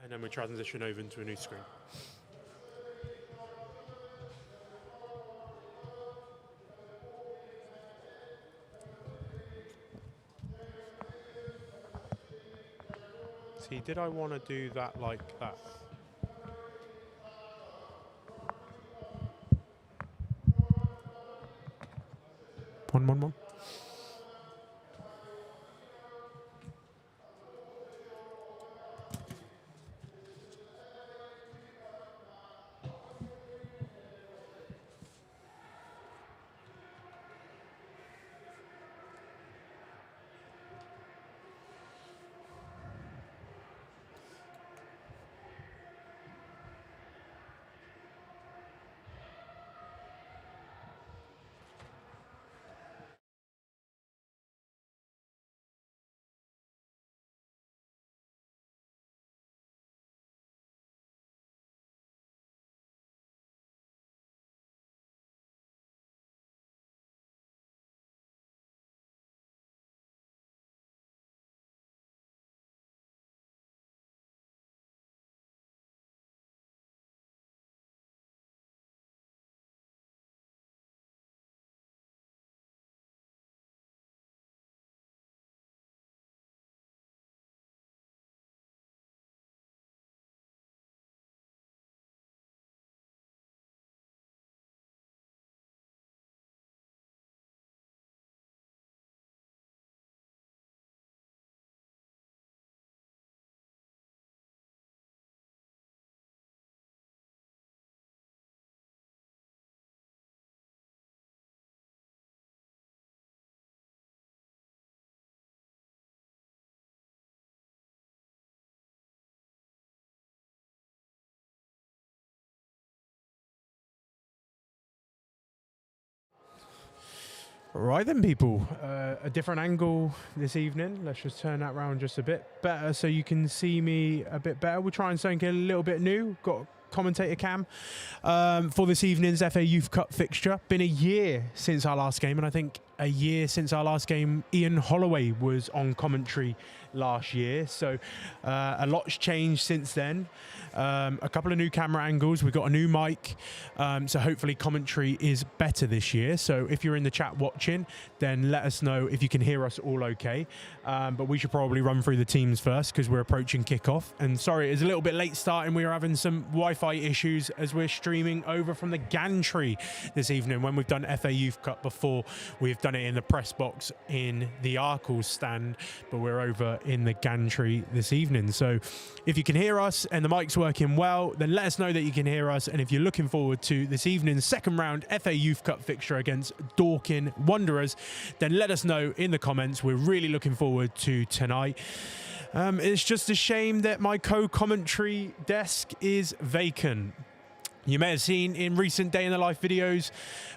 And then we transition over into a new screen. See, did I want to do that like that? One. Right then, people, a different angle this evening. Let's just turn that round just a bit better so you can see me a bit better. We'll try and something a little bit new. Got commentator cam for this evening's FA Youth Cup fixture. Been a year since our last game, and I think a year since our last game, Ian Holloway was on commentary last year. So a lot's changed since then. A couple of new camera angles. We've got a new mic. So hopefully commentary is better this year. So if you're in the chat watching, then let us know if you can hear us all okay. But we should probably run through the teams first because we're approaching kickoff. And sorry, it's a little bit late starting. We were having some Wi-Fi issues as we're streaming over from the gantry this evening. When we've done FA Youth Cup before, we've done it in the press box in the Arkles stand, but we're over in the gantry this evening. So if you can hear us and the mic's working well, then let us know that you can hear us. And if you're looking forward to this evening's second round FA Youth Cup fixture against Dorking Wanderers, then let us know in the comments. We're really looking forward to tonight. It's just a shame that my co-commentary desk is vacant. You may have seen in recent Day in the Life videos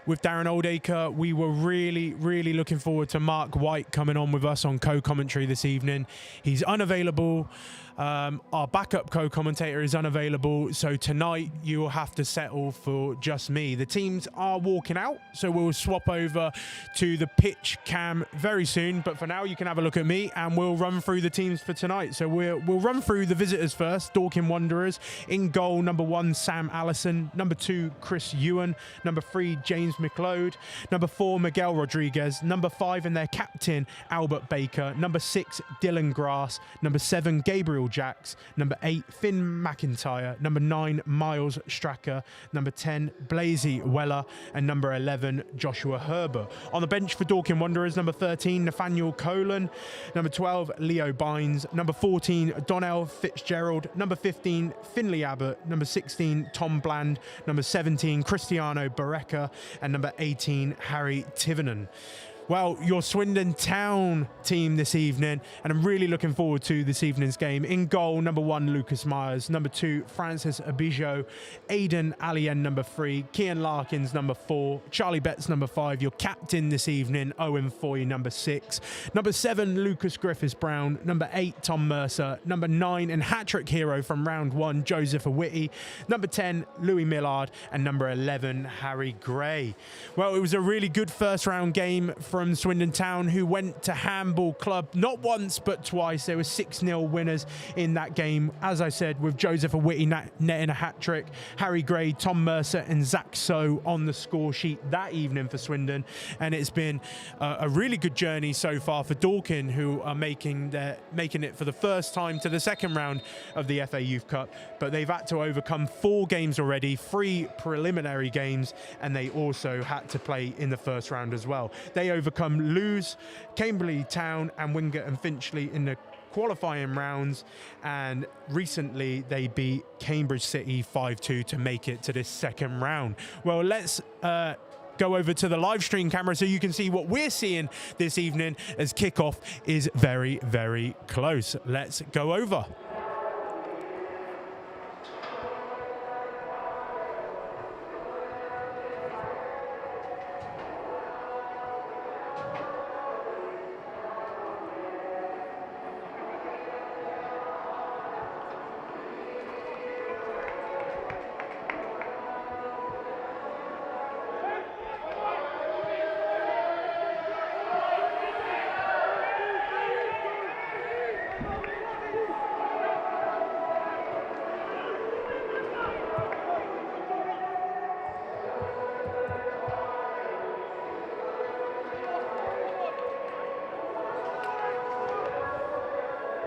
with Darren Oldacre, we were really looking forward to Mark White coming on with us on co-commentary this evening. He's unavailable. Our backup co-commentator is unavailable, so tonight you will have to settle for just me. The teams are walking out, so we'll swap over to the pitch cam very soon, but for now you can have a look at me and we'll run through the teams for tonight. So we'll run through the visitors first. Dorking Wanderers. In goal, number 1, Sam Allison. Number 2, Chris Ewan. Number 3, James McLeod. Number 4, Miguel Rodriguez. Number 5, and their captain, Albert Baker. Number 6, Dylan Grass. Number 7, Gabriel Jacks. Number 8, Finn McIntyre. Number 9, Miles Stracker. Number 10, Blazy Weller. And number 11, Joshua Herbert. On the bench for Dorking Wanderers, number 13, Nathaniel Colan. Number 12, Leo Bynes. Number 14, Donnell Fitzgerald. Number 15, Finley Abbott. Number 16, Tom Bland. Number 17, Cristiano Barreca. And number 18, Harry Tivernan. Well, your Swindon Town team this evening, and I'm really looking forward to this evening's game. In goal, number 1, Lucas Myers. Number 2, Francis Abijo. Aidan Alien, number 3. Kian Larkins, number 4. Charlie Betts, number 5. Your captain this evening, Owen Foy, number 6. Number 7, Lucas Griffiths-Brown. Number 8, Tom Mercer. Number 9, and hat-trick hero from round 1, Joseph Awiti. Number 10, Louis Millard. And number 11, Harry Gray. Well, it was a really good first round game from Swindon Town, who went to Handball Club not once but twice. They were 6-0 winners in that game, as I said, with Joseph Awiti netting a hat-trick, Harry Gray, Tom Mercer and Zach So on the score sheet that evening for Swindon. And it's been a really good journey so far for Dorking, who are making it for the first time to the second round of the FA Youth Cup. But they've had to overcome 4 games already, 3 preliminary games, and they also had to play in the first round as well. They overcome Lewes, Cambridge Town and Wingate and Finchley in the qualifying rounds, and recently they beat Cambridge City 5-2 to make it to this second round. Well, let's go over to the live stream camera so you can see what we're seeing this evening, as kickoff is very, very close. Let's go over.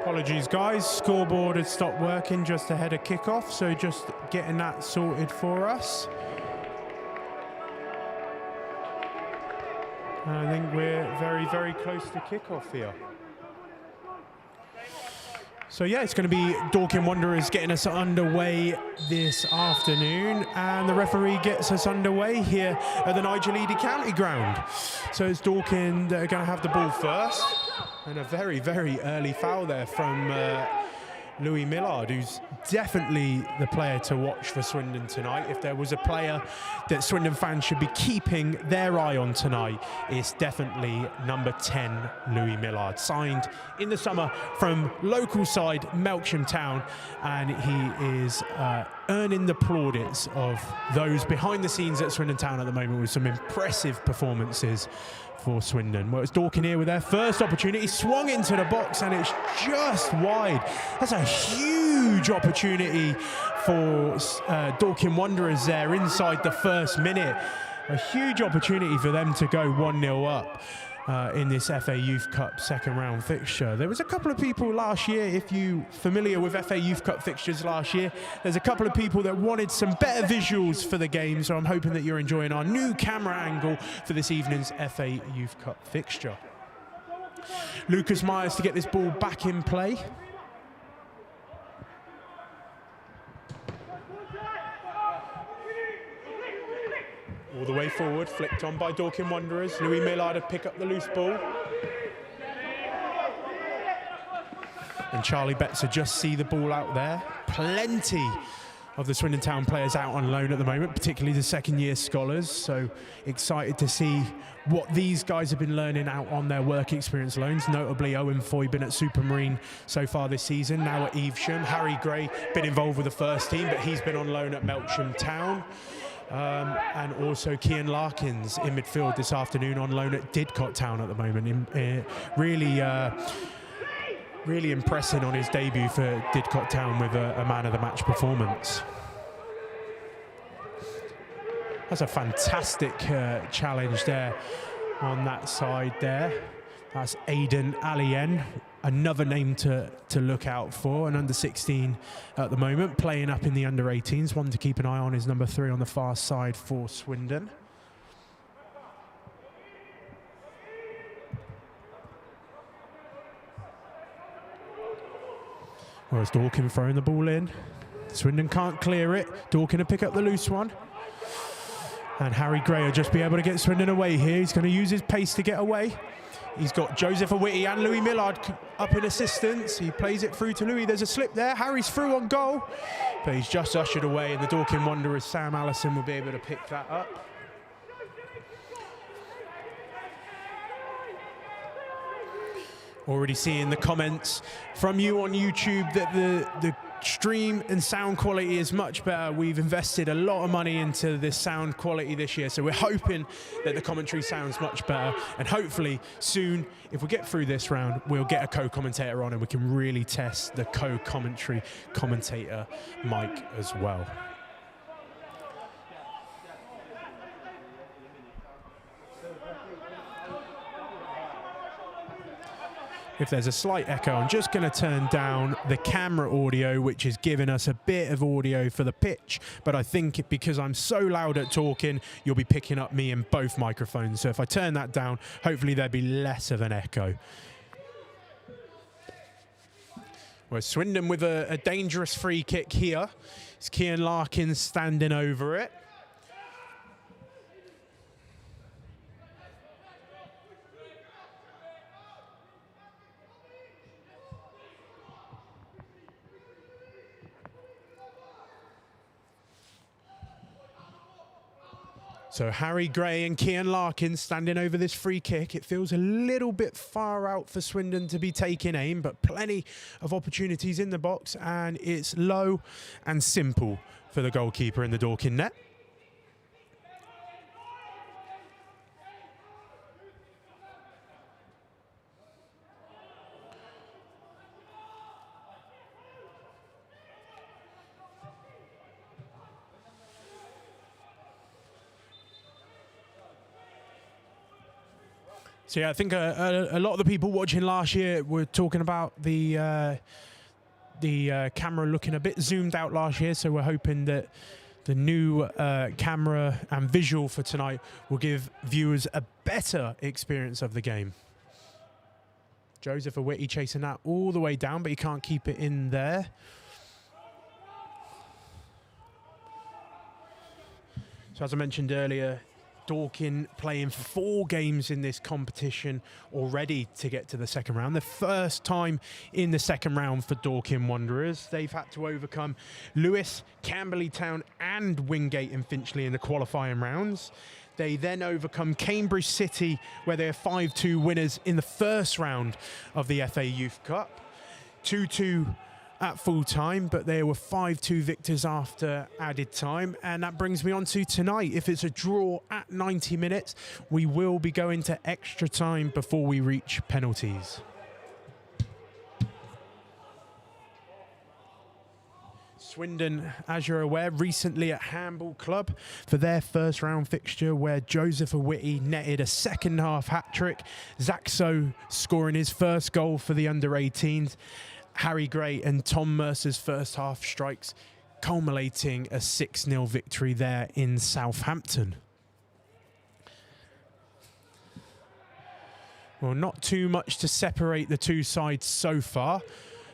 Apologies guys, scoreboard had stopped working just ahead of kickoff, so just getting that sorted for us. And I think we're very, very close to kickoff here. So yeah, it's going to be Dorking Wanderers getting us underway this afternoon, and the referee gets us underway here at the Nigel Eady County Ground. So it's Dorking that are going to have the ball first, and a very, very early foul there from Louis Millard, who's definitely the player to watch for Swindon tonight. If there was a player that Swindon fans should be keeping their eye on tonight, it's definitely number 10, Louis Millard, signed in the summer from local side Melksham Town, and he is earning the plaudits of those behind the scenes at Swindon Town at the moment with some impressive performances for Swindon. Well, it's Dorking here with their first opportunity, swung into the box and it's just wide. That's a huge opportunity for Dorking Wanderers there inside the first minute. A huge opportunity for them to go 1-0 up in this FA Youth Cup second round fixture. There was a couple of people last year, if you're familiar with FA Youth Cup fixtures last year, there's a couple of people that wanted some better visuals for the game, so I'm hoping that you're enjoying our new camera angle for this evening's FA Youth Cup fixture. Lucas Myers to get this ball back in play. All the way forward, flicked on by Dorking Wanderers. Louis Millard to pick up the loose ball. And Charlie Betzer just see the ball out there. Plenty of the Swindon Town players out on loan at the moment, particularly the second-year scholars. So excited to see what these guys have been learning out on their work experience loans. Notably, Owen Foy been at Supermarine so far this season, now at Evesham. Harry Gray been involved with the first team, but he's been on loan at Melksham Town. And also Kian Larkins in midfield this afternoon on loan at Didcot Town at the moment. Really impressing on his debut for Didcot Town with a man of the match performance. That's a fantastic challenge there on that side there. That's Aidan Alien, another name to look out for, an under 16 at the moment, playing up in the under 18s. One to keep an eye on is number 3 on the far side for Swindon. Well, it's Dorking throwing the ball in. Swindon can't clear it. Dorking to pick up the loose one. And Harry Gray will just be able to get Swindon away here. He's going to use his pace to get away. He's got Joseph Awiti and Louis Millard up in assistance. He plays it through to Louis. There's a slip there. Harry's through on goal. But he's just ushered away, and the Dorking Wanderers, Sam Allison, will be able to pick that up. Already seeing the comments from you on YouTube that the stream and sound quality is much better. We've invested a lot of money into this sound quality this year, so we're hoping that the commentary sounds much better, and hopefully soon, if we get through this round, we'll get a co-commentator on and we can really test the commentator mic as well. If there's a slight echo, I'm just going to turn down the camera audio, which is giving us a bit of audio for the pitch. But I think because I'm so loud at talking, you'll be picking up me in both microphones. So if I turn that down, hopefully there'll be less of an echo. Well, Swindon with a dangerous free kick here. It's Cian Larkin standing over it. So Harry Gray and Cian Larkin standing over this free kick. It feels a little bit far out for Swindon to be taking aim, but plenty of opportunities in the box, and it's low and simple for the goalkeeper in the Dorking net. So yeah, I think a lot of the people watching last year were talking about the camera looking a bit zoomed out last year. So we're hoping that the new camera and visual for tonight will give viewers a better experience of the game. Joseph Awiti chasing that all the way down, but he can't keep it in there. So as I mentioned earlier, Dorking playing 4 games in this competition already to get to the second round. The first time in the second round for Dorking Wanderers. They've had to overcome Lewis, Camberley Town and Wingate and Finchley in the qualifying rounds. They then overcome Cambridge City, where they're 5-2 winners in the first round of the FA Youth Cup. 2-2 at full time, but they were 5-2 victors after added time. And that brings me on to tonight. If it's a draw at 90 minutes, we will be going to extra time before we reach penalties. Swindon, as you're aware, recently at Handball Club for their first round fixture, where Joseph Awiti netted a second half hat-trick, Zaxo scoring his first goal for the under-18s, Harry Gray and Tom Mercer's first half strikes, culminating a 6-0 victory there in Southampton. Well, not too much to separate the two sides so far,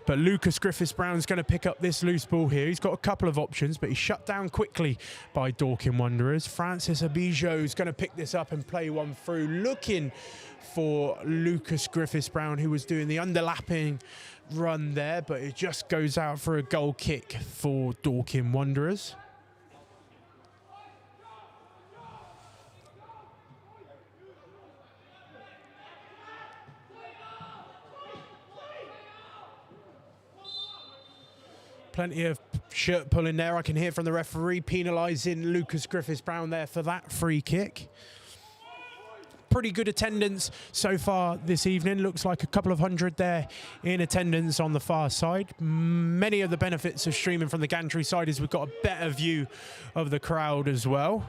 but Lucas Griffiths-Brown's going to pick up this loose ball here. He's got a couple of options, but he's shut down quickly by Dorking Wanderers. Francis Abijo's going to pick this up and play one through, looking for Lucas Griffiths-Brown, who was doing the underlapping run there, but it just goes out for a goal kick for Dorking Wanderers. Plenty of shirt pulling there. I can hear from the referee penalising Lucas Griffiths-Brown there for that free kick. Pretty good attendance so far this evening. Looks like a couple of hundred there in attendance on the far side. Many of the benefits of streaming from the gantry side is we've got a better view of the crowd as well.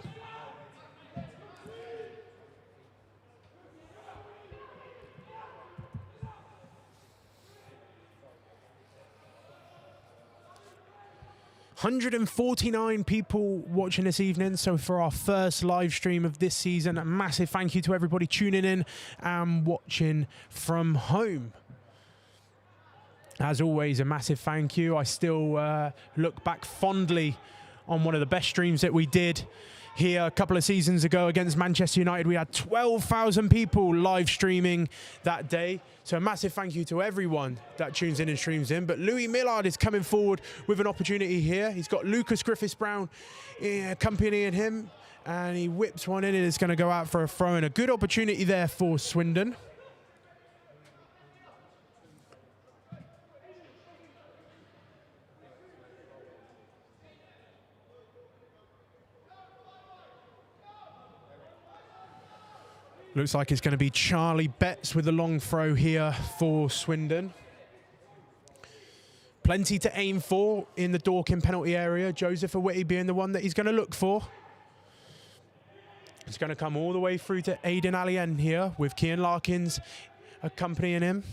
$149 people watching this evening. So for our first live stream of this season, a massive thank you to everybody tuning in and watching from home. As always, a massive thank you. I still look back fondly on one of the best streams that we did here a couple of seasons ago against Manchester United. We had 12,000 people live streaming that day. So a massive thank you to everyone that tunes in and streams in. But Louis Millard is coming forward with an opportunity here. He's got Lucas Griffiths-Brown accompanying him, and he whips one in and it's going to go out for a throw, and a good opportunity there for Swindon. Looks like it's going to be Charlie Betts with a long throw here for Swindon. Plenty to aim for in the Dorking penalty area. Joseph Awiti being the one that he's going to look for. It's going to come all the way through to Aidan Allien here with Cian Larkins accompanying him.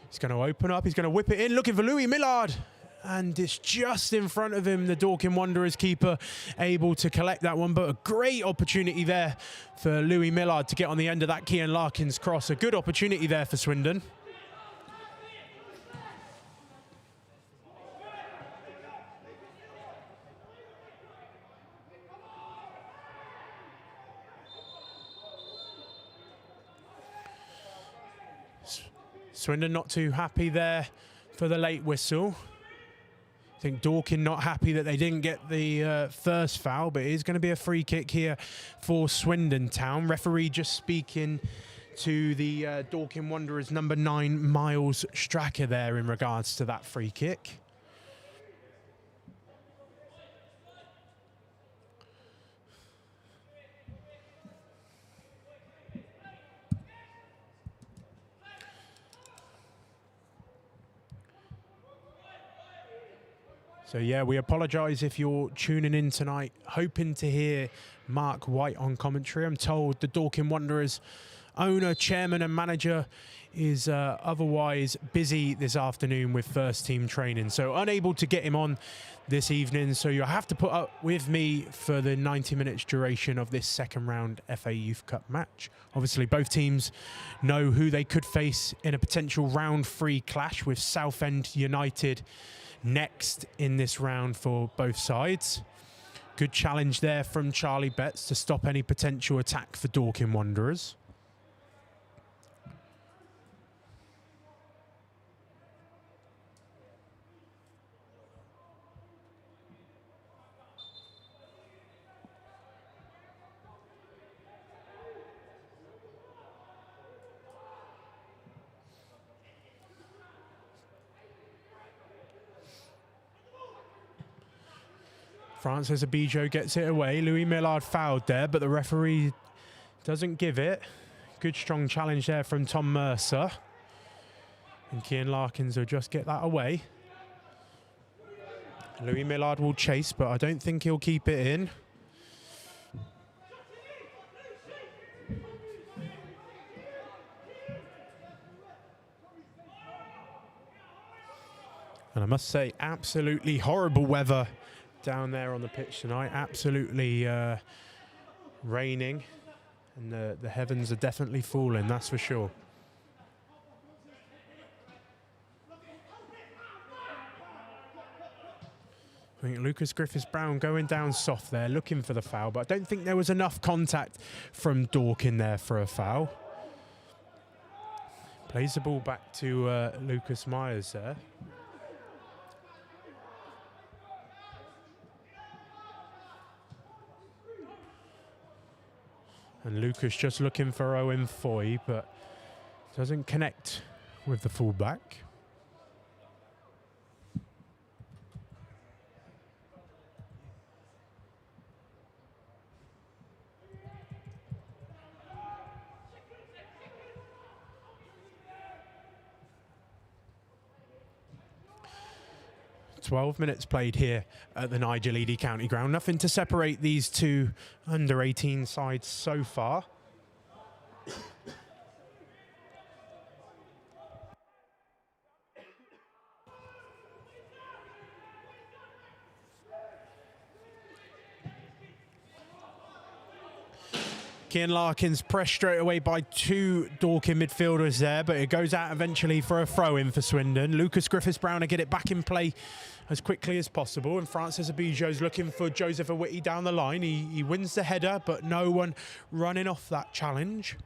He's going to open up. He's going to whip it in, looking for Louis Millard. And it's just in front of him, the Dorking Wanderers keeper able to collect that one. But a great opportunity there for Louis Millard to get on the end of that Cian Larkins cross. A good opportunity there for Swindon. Swindon not too happy there for the late whistle. I think Dorking not happy that they didn't get the first foul, but it is going to be a free kick here for Swindon Town. Referee just speaking to the Dorking Wanderers number 9, Miles Stracker there in regards to that free kick. So yeah, we apologise if you're tuning in tonight, hoping to hear Mark White on commentary. I'm told the Dorking Wanderers owner, chairman and manager is otherwise busy this afternoon with first team training. So unable to get him on this evening. So you'll have to put up with me for the 90 minutes duration of this second round FA Youth Cup match. Obviously both teams know who they could face in a potential round 3 clash with Southend United next in this round for both sides. Good challenge there from Charlie Betts to stop any potential attack for Dorking Wanderers. Francis Abijo gets it away. Louis Millard fouled there, but the referee doesn't give it. Good strong challenge there from Tom Mercer. And Cian Larkins will just get that away. Louis Millard will chase, but I don't think he'll keep it in. And I must say, absolutely horrible weather down there on the pitch tonight. Absolutely raining, and the heavens are definitely falling, that's for sure. I think Lucas Griffiths-Brown going down soft there, looking for the foul, but I don't think there was enough contact from Dorking there for a foul. Plays the ball back to Lucas Myers there. And Lucas just looking for Owen Foy, but doesn't connect with the fullback. "12 minutes played here at the Nigel Eady County Ground. Nothing to separate these two under-18 sides so far. Cian Larkins pressed straight away by 2 Dorking midfielders there, but it goes out eventually for a throw-in for Swindon. Lucas Griffiths-Brown to get it back in play as quickly as possible, and Francis Abijo's looking for Joseph Awiti down the line. He wins the header, but no one running off that challenge.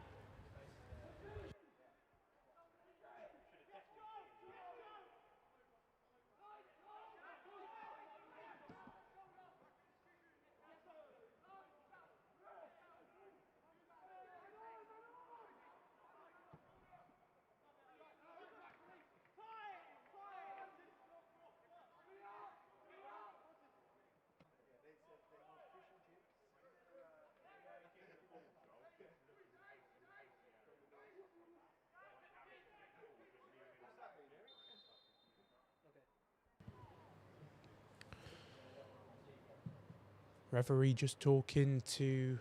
Referee just talking to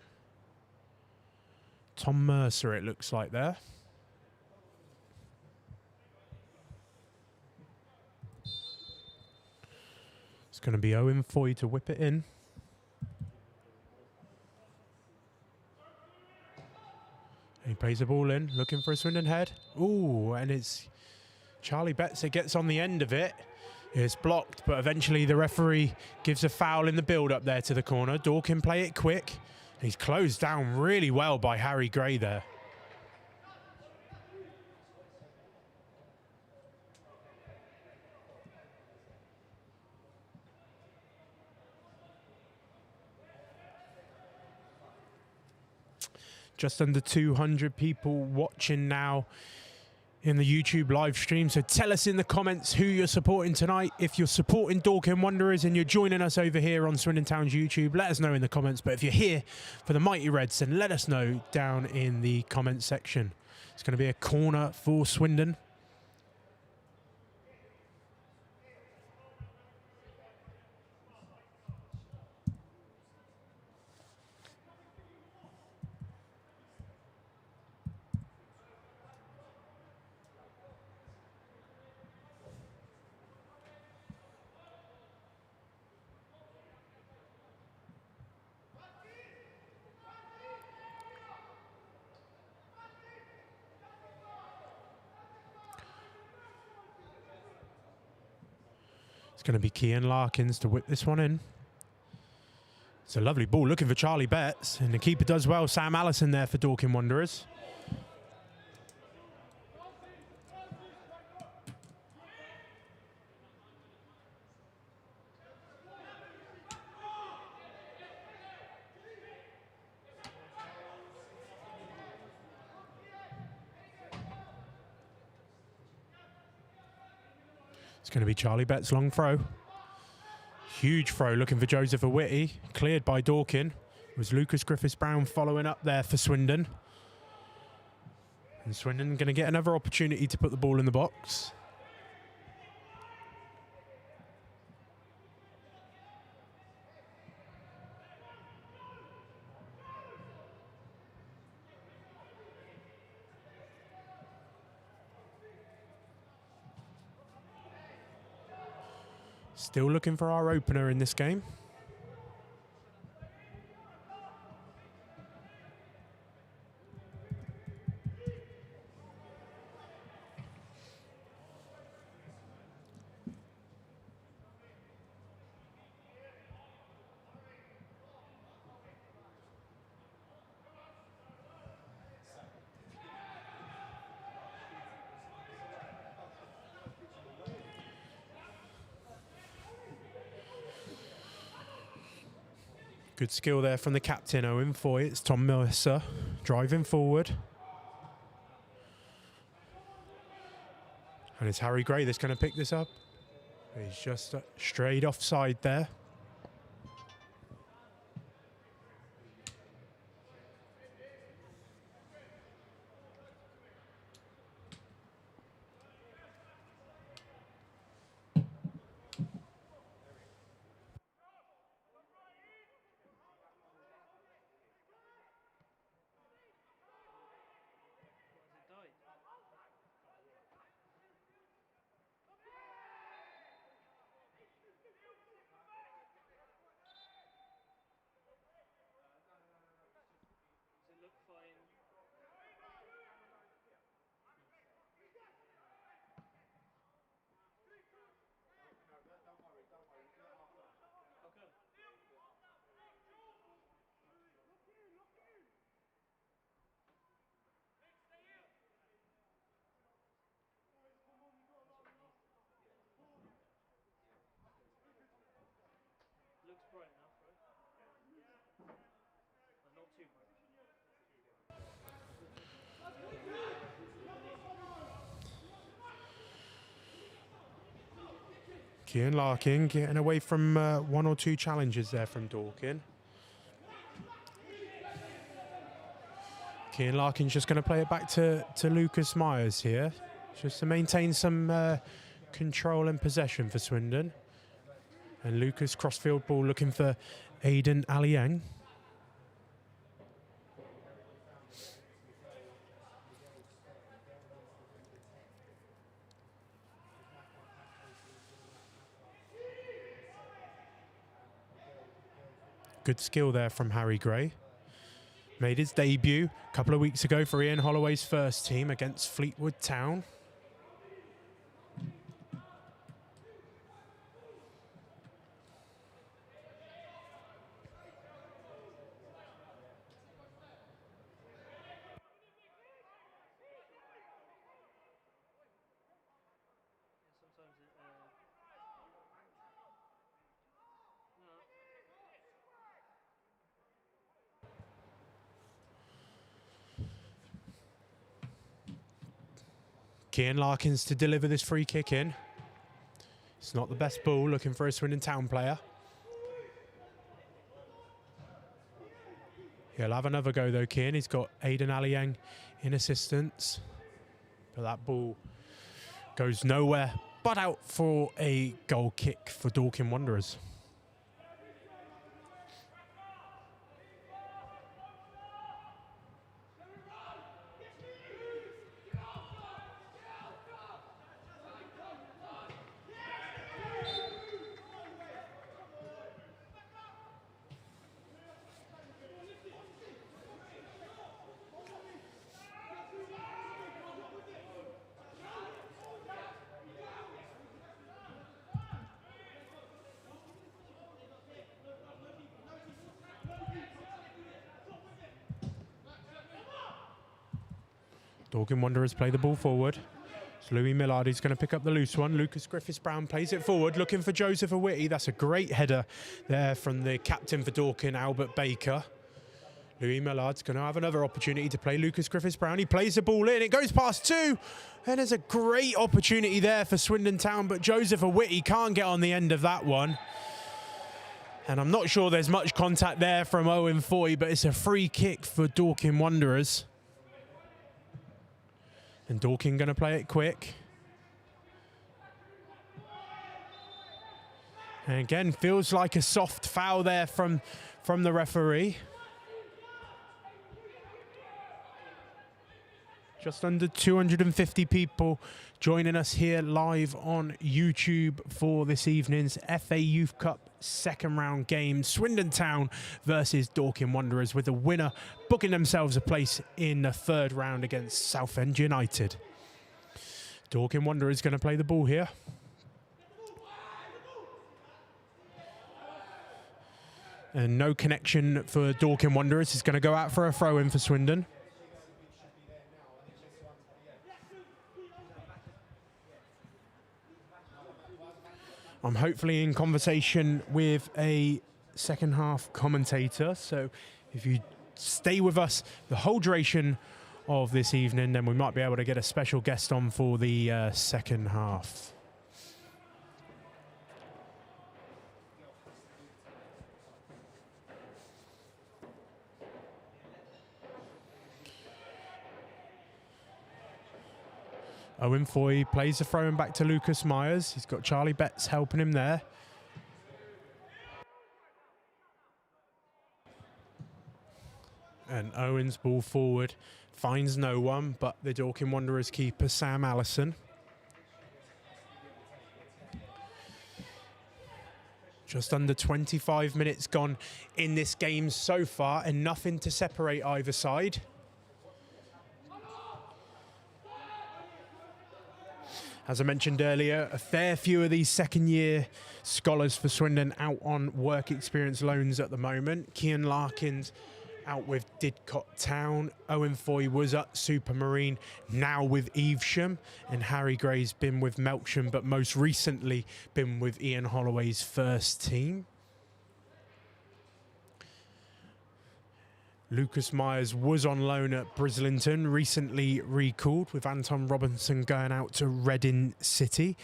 Tom Mercer, it looks like there. It's going to be Owen Foy to whip it in. He plays the ball in, looking for a Swindon head. Ooh, and it's Charlie Betts that gets on the end of it. It's blocked, but eventually the referee gives a foul in the build-up there to the corner. Dorking play it quick. He's closed down really well by Harry Gray there. Just under 200 people watching now in the YouTube live stream. So tell us in the comments who you're supporting tonight. If you're supporting Dorking Wanderers and you're joining us over here on Swindon Town's YouTube, let us know in the comments. But if you're here for the Mighty Reds, then let us know down in the comment section. It's going to be a corner for Swindon. It's going to be Kian Larkins to whip this one in. It's a lovely ball, looking for Charlie Betts, and the keeper does well. Sam Allison there for Dorking Wanderers. It's going to be Charlie Betts' long throw. Huge throw looking for Joseph Awitty. Cleared by Dorking. It was Lucas Griffiths-Brown following up there for Swindon. And Swindon going to get another opportunity to put the ball in the box. Still looking for our opener in this game. Good skill there from the captain, Owen Foy. It's Tom Mercer driving forward. And it's Harry Gray that's going to pick this up. He's just straight offside there. Looks bright enough, right? But not too bright. Kian Larkin getting away from one or two challenges there from Dorking. Kian Larkin's just going to play it back to Lucas Myers here, just to maintain some control and possession for Swindon. And Lucas crossfield ball looking for Aidan Aliang. Good skill there from Harry Gray. Made his debut a couple of weeks ago for Ian Holloway's first team against Fleetwood Town. Sometimes it, Kian Larkins to deliver this free kick in. It's not the best ball, looking for a Swindon Town player. He'll have another go though, Kian. He's got Aidan Aliang in assistance. But that ball goes nowhere, but out for a goal kick for Dorking Wanderers. Dorking Wanderers play the ball forward. It's Louis Millard who's going to pick up the loose one. Lucas Griffiths-Brown plays it forward, looking for Joseph Awitty. That's a great header there from the captain for Dorking, Albert Baker. Louis Millard's going to have another opportunity to play Lucas Griffiths-Brown. He plays the ball in. It goes past two. And there's a great opportunity there for Swindon Town, but Joseph Awitty can't get on the end of that one. And I'm not sure there's much contact there from Owen Foy, but it's a free kick for Dorking Wanderers. And Dorking going to play it quick. And again, feels like a soft foul there from the referee. Just under 250 people joining us here live on YouTube for this evening's FA Youth Cup second round game. Swindon Town versus Dorking Wanderers, with the winner booking themselves a place in the third round against Southend United. Dorking Wanderers going to play the ball here. And no connection for Dorking Wanderers. It's going to go out for a throw in for Swindon. I'm hopefully in conversation with a second half commentator, so if you stay with us the whole duration of this evening, then we might be able to get a special guest on for the second half. Owen Foy plays the throw-in back to Lucas Myers. He's got Charlie Betts helping him there. And Owen's ball forward finds no one but the Dorking Wanderers keeper, Sam Allison. Just under 25 minutes gone in this game so far, and nothing to separate either side. As I mentioned earlier, a fair few of these second-year scholars for Swindon out on work experience loans at the moment. Kian Larkins out with Didcot Town. Owen Foy was at Supermarine, now with Evesham. And Harry Gray's been with Melksham, but most recently been with Ian Holloway's first team. Lucas Myers was on loan at Brislington, recently recalled, with Anton Robinson going out to Reading City.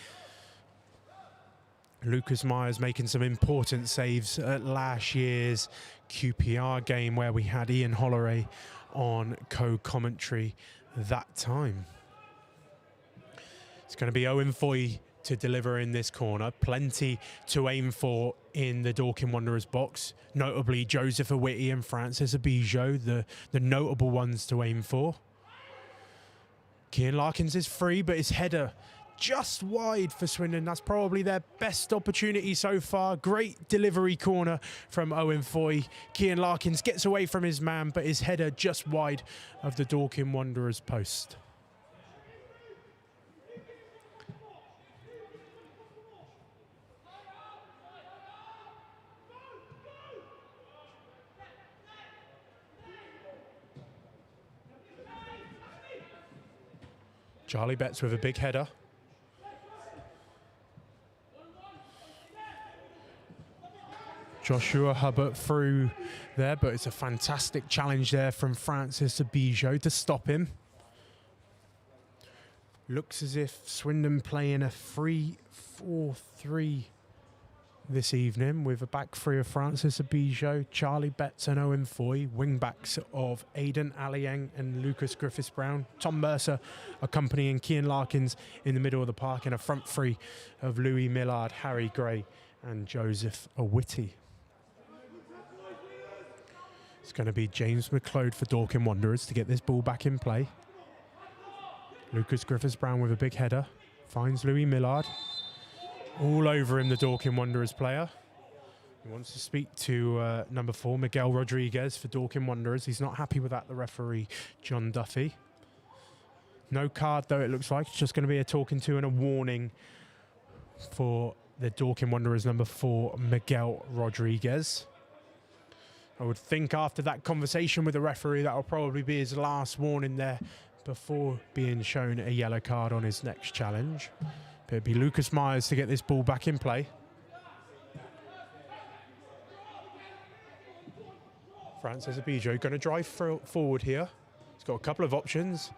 Lucas Myers making some important saves at last year's QPR game, where we had Ian Holloway on co-commentary that time. It's going to be Owen Foy to deliver in this corner. Plenty to aim for in the Dorking Wanderers box, notably Joseph Awiti and Francis Abijo, the notable ones to aim for. Cian Larkins is free, but his header just wide for Swindon. That's probably their best opportunity so far. Great delivery corner from Owen Foy. Cian Larkins gets away from his man, but his header just wide of the Dorking Wanderers post. Charlie Betts with a big header. Joshua Hubbard through there, but it's a fantastic challenge there from Francis Abijo to stop him. Looks as if Swindon playing a 3-4-3 this evening with a back three of Francis Abijo, Charlie Betts and Owen Foy, wing backs of Aidan Aliang and Lucas Griffiths-Brown, Tom Mercer accompanying Cian Larkins in the middle of the park, and a front three of Louis Millard, Harry Gray and Joseph Awiti. It's going to be James McLeod for Dorking Wanderers to get this ball back in play. Lucas Griffiths-Brown with a big header, finds Louis Millard. All over him, the Dorking Wanderers player. He wants to speak to number 4, Miguel Rodriguez for Dorking Wanderers. He's not happy with that, the referee, John Duffy. No card, though, it looks like. It's just going to be a talking to and a warning for the Dorking Wanderers number 4, Miguel Rodriguez. I would think after that conversation with the referee, that will probably be his last warning there before being shown a yellow card on his next challenge. It'll be Lucas Myers to get this ball back in play. Francis Abijo going to drive forward here. He's got a couple of options.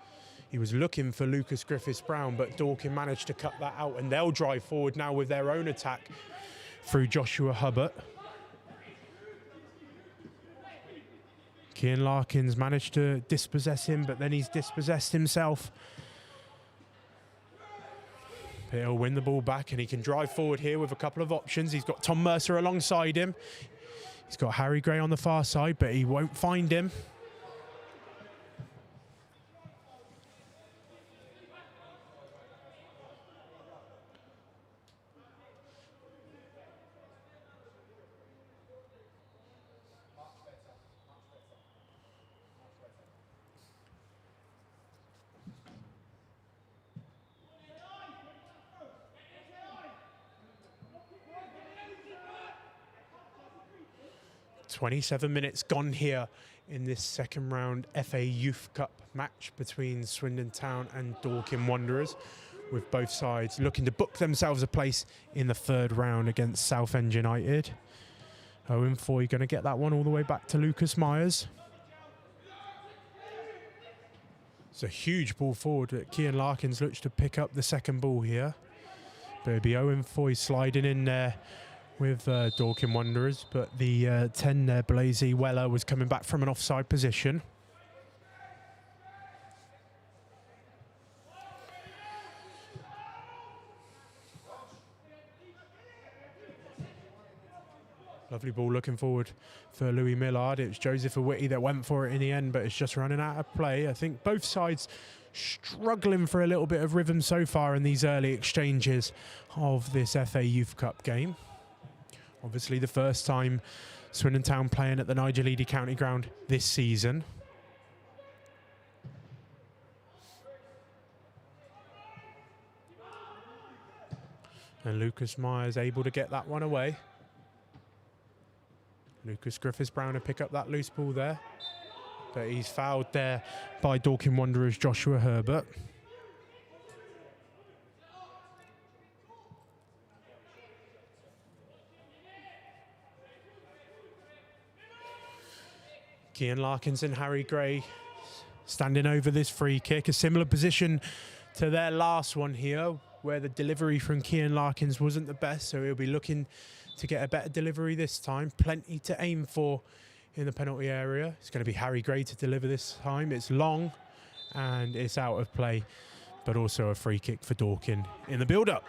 He was looking for Lucas Griffiths-Brown, but Dorking managed to cut that out, and they'll drive forward now with their own attack through Joshua Hubbard. Cian Larkins managed to dispossess him, but then he's dispossessed himself. He'll win the ball back, and he can drive forward here with a couple of options. He's got Tom Mercer alongside him. He's got Harry Gray on the far side, but he won't find him. "27 minutes gone here in this second round FA Youth Cup match between Swindon Town and Dorking Wanderers, with both sides looking to book themselves a place in the third round against Southend United. Owen Foy going to get that one all the way back to Lucas Myers. It's a huge ball forward that Cian Larkins looks to pick up the second ball here. But it'll be Owen Foy sliding in there with Dorking Wanderers, but the 10 there, Blazy Weller, was coming back from an offside position. Lovely ball looking forward for Louis Millard. It was Joseph Awiti that went for it in the end, but it's just running out of play. I think both sides struggling for a little bit of rhythm so far in these early exchanges of this FA Youth Cup game. Obviously the first time Swindon Town playing at the Nigel Eady County Ground this season. And Lucas Myers able to get that one away. Lucas Griffiths-Brown to pick up that loose ball there. But he's fouled there by Dorking Wanderers' Joshua Herbert. Cian Larkins and Harry Gray standing over this free kick. A similar position to their last one here, where the delivery from Cian Larkins wasn't the best, so he'll be looking to get a better delivery this time. Plenty to aim for in the penalty area. It's going to be Harry Gray to deliver this time. It's long and it's out of play, but also a free kick for Dorking in the build-up.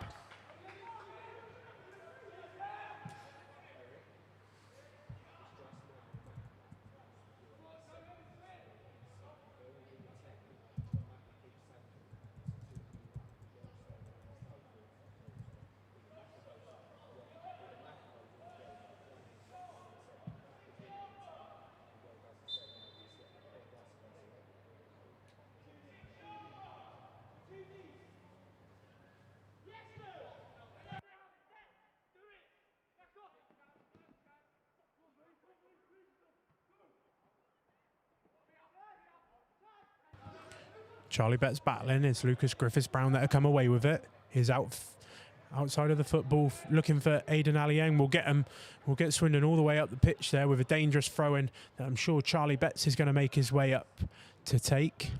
Charlie Betts battling. It's Lucas Griffiths-Brown that have come away with it. He's outside of the football, looking for Aidan Aliang. We'll get Swindon all the way up the pitch there with a dangerous throw-in that I'm sure Charlie Betts is going to make his way up to take.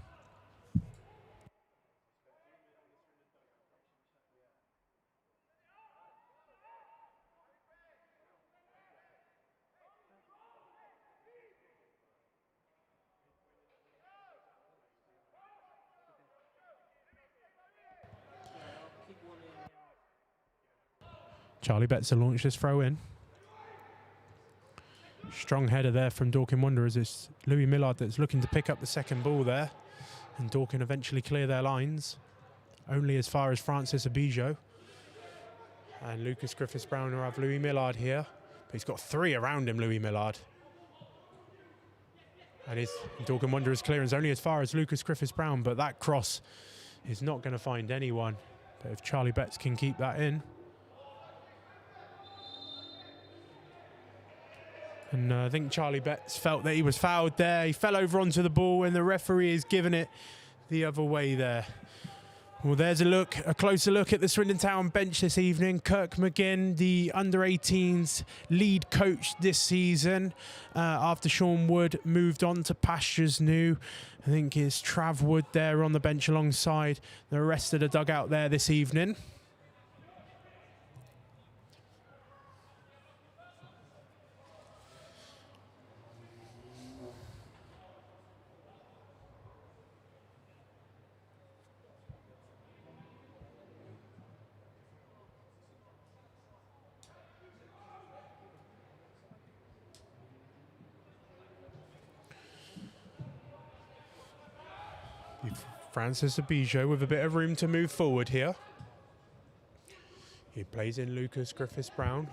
Charlie Betts to launch this throw in. Strong header there from Dorking Wanderers. It's Louis Millard that's looking to pick up the second ball there. And Dorking eventually clear their lines. Only as far as Francis Abijo. And Lucas Griffiths-Brown will have Louis Millard here. But he's got 3 around him, Louis Millard. And his Dorking Wanderers clearance only as far as Lucas Griffiths-Brown. But that cross is not going to find anyone. But if Charlie Betts can keep that in. And I think Charlie Betts felt that he was fouled there. He fell over onto the ball and the referee is giving it the other way there. Well, there's a closer look at the Swindon Town bench this evening. Kirk McGinn, the under-18s lead coach this season, after Sean Wood moved on to pastures new. I think it's Trav Wood there on the bench alongside the rest of the dugout there this evening. Francis Abijo with a bit of room to move forward here. He plays in Lucas Griffiths-Brown,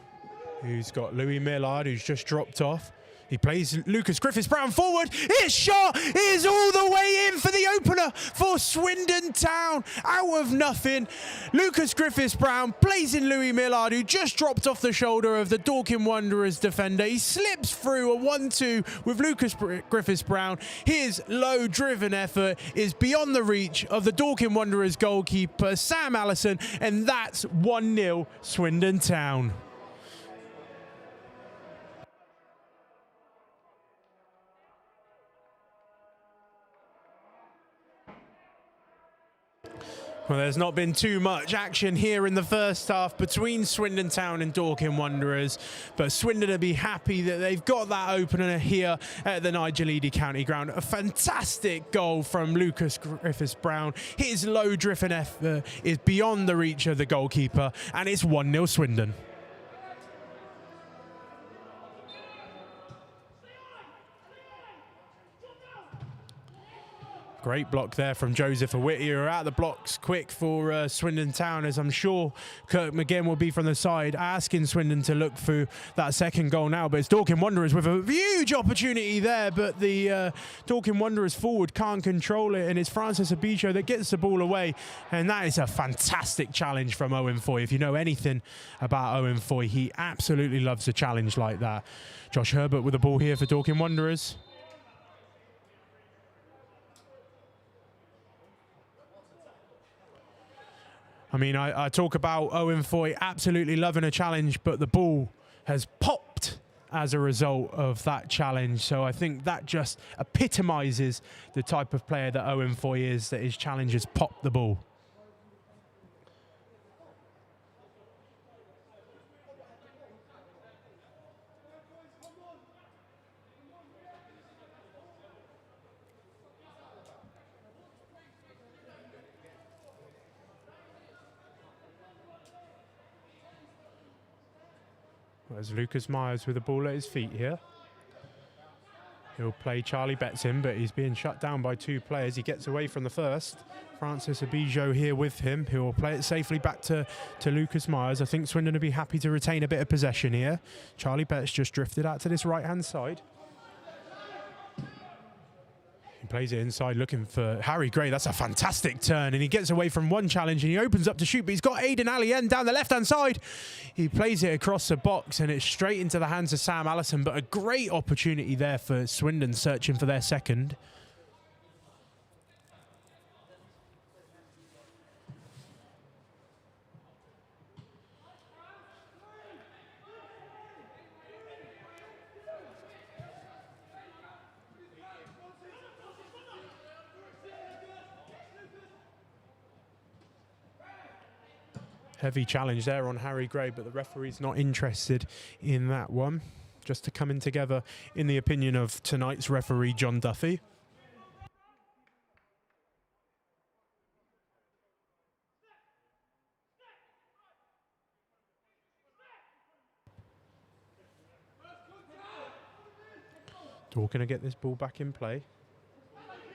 who's got Louis Millard, who's just dropped off. He plays Lucas Griffiths-Brown forward. His shot is all the way in for the opener for Swindon Town. Out of nothing, Lucas Griffiths-Brown plays in Louis Millard, who just dropped off the shoulder of the Dorking Wanderers defender. He slips through a 1-2 with Lucas Griffiths-Brown. His low-driven effort is beyond the reach of the Dorking Wanderers goalkeeper, Sam Allison, and that's 1-0 Swindon Town. Well, there's not been too much action here in the first half between Swindon Town and Dorking Wanderers, but Swindon will be happy that they've got that opener here at the Nigel Eady County Ground. A fantastic goal from Lucas Griffiths-Brown. His low-driven effort is beyond the reach of the goalkeeper, and it's 1-0 Swindon. Great block there from Joseph Whittier. Out the blocks quick for Swindon Town, as I'm sure Kirk McGinn will be from the side asking Swindon to look for that second goal now. But it's Dorking Wanderers with a huge opportunity there, but the Dorking Wanderers forward can't control it, and it's Francis Abijo that gets the ball away. And that is a fantastic challenge from Owen Foy. If you know anything about Owen Foy, he absolutely loves a challenge like that. Josh Herbert with the ball here for Dorking Wanderers. I mean, I talk about Owen Foy absolutely loving a challenge, but the ball has popped as a result of that challenge. So I think that just epitomizes the type of player that Owen Foy is, that his challenges pop the ball. There's Lucas Myers with the ball at his feet here. He'll play Charlie Betts in, but he's being shut down by 2 players. He gets away from the first. Francis Abijo here with him, who will play it safely back to Lucas Myers. I think Swindon will be happy to retain a bit of possession here. Charlie Betts just drifted out to this right-hand side. He plays it inside looking for Harry Gray. That's a fantastic turn, and he gets away from one challenge and he opens up to shoot, but he's got Aidan Aliang down the left-hand side. He plays it across the box and it's straight into the hands of Sam Allison, but a great opportunity there for Swindon searching for their second. Heavy challenge there on Harry Gray, but the referee's not interested in that one. Just to coming together, in the opinion of tonight's referee, John Duffy. Dorking to get this ball back in play.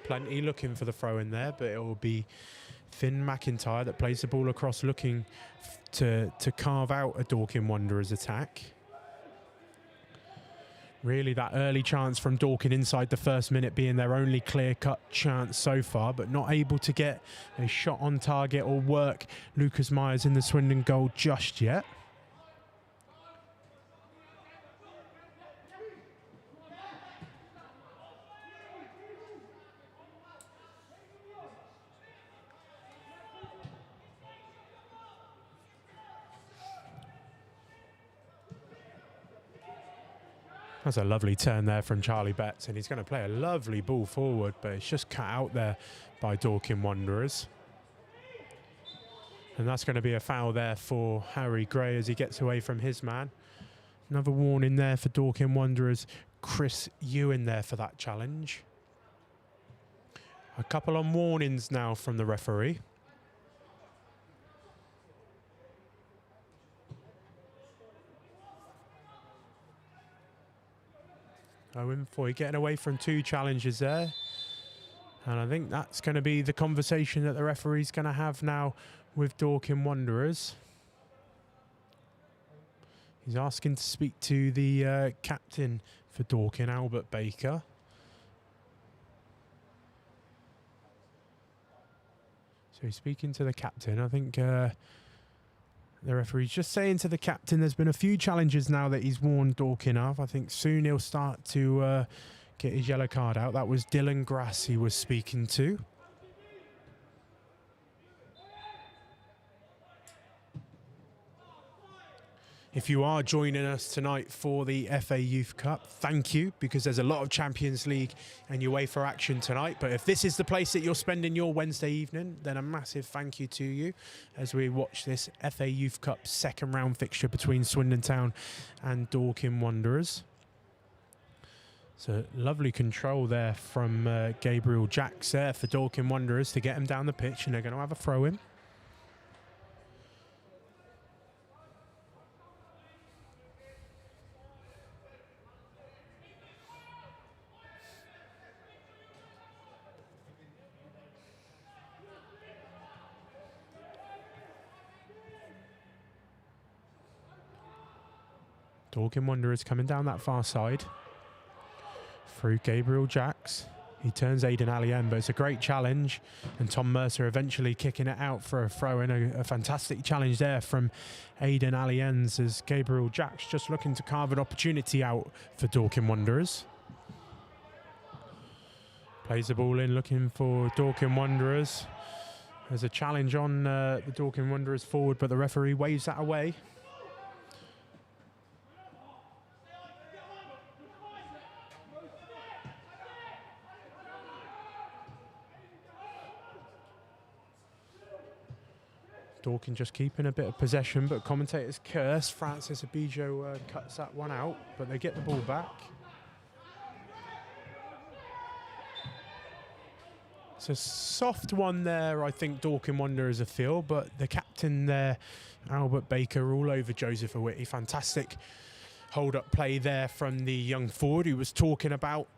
Plenty looking for the throw in there, but it will be Finn McIntyre that plays the ball across, looking to carve out a Dorking Wanderers attack. Really that early chance from Dorking inside the first minute being their only clear-cut chance so far, but not able to get a shot on target or work Lucas Myers in the Swindon goal just yet. That's a lovely turn there from Charlie Betts, and he's going to play a lovely ball forward, but it's just cut out there by Dorking Wanderers. And that's going to be a foul there for Harry Gray as he gets away from his man. Another warning there for Dorking Wanderers. Chris Ewan there for that challenge. A couple on warnings now from the referee. Owen Foy getting away from two challenges there. And I think that's going to be the conversation that the referee's going to have now with Dorking Wanderers. He's asking to speak to the captain for Dorking, Albert Baker. So he's speaking to the captain. I think the referee's just saying to the captain there's been a few challenges now that he's warned Dorking of. I think soon he'll start to get his yellow card out. That was Dylan Grass he was speaking to. If you are joining us tonight for the FA Youth Cup, thank you, because there's a lot of Champions League and UEFA action tonight. But if this is the place that you're spending your Wednesday evening, then a massive thank you to you as we watch this FA Youth Cup second round fixture between Swindon Town and Dorking Wanderers. So lovely control there from Gabriel Jacks there for Dorking Wanderers to get him down the pitch, and they're going to have a throw in. Dorking Wanderers coming down that far side. Through Gabriel Jacks. He turns Aidan Alien, but it's a great challenge. And Tom Mercer eventually kicking it out for a throw in. A fantastic challenge there from Aidan Aliens as Gabriel Jacks just looking to carve an opportunity out for Dorking Wanderers. Plays the ball in, looking for Dorking Wanderers. There's a challenge on the Dorking Wanderers forward, but the referee waves that away. Dorking just keeping a bit of possession, but commentators curse. Francis Abijo cuts that one out, but they get the ball back. It's a soft one there, I think Dorking Wanderers a feel, but the captain there, Albert Baker, all over Joseph Awiti. Fantastic hold-up play there from the young forward who was talking about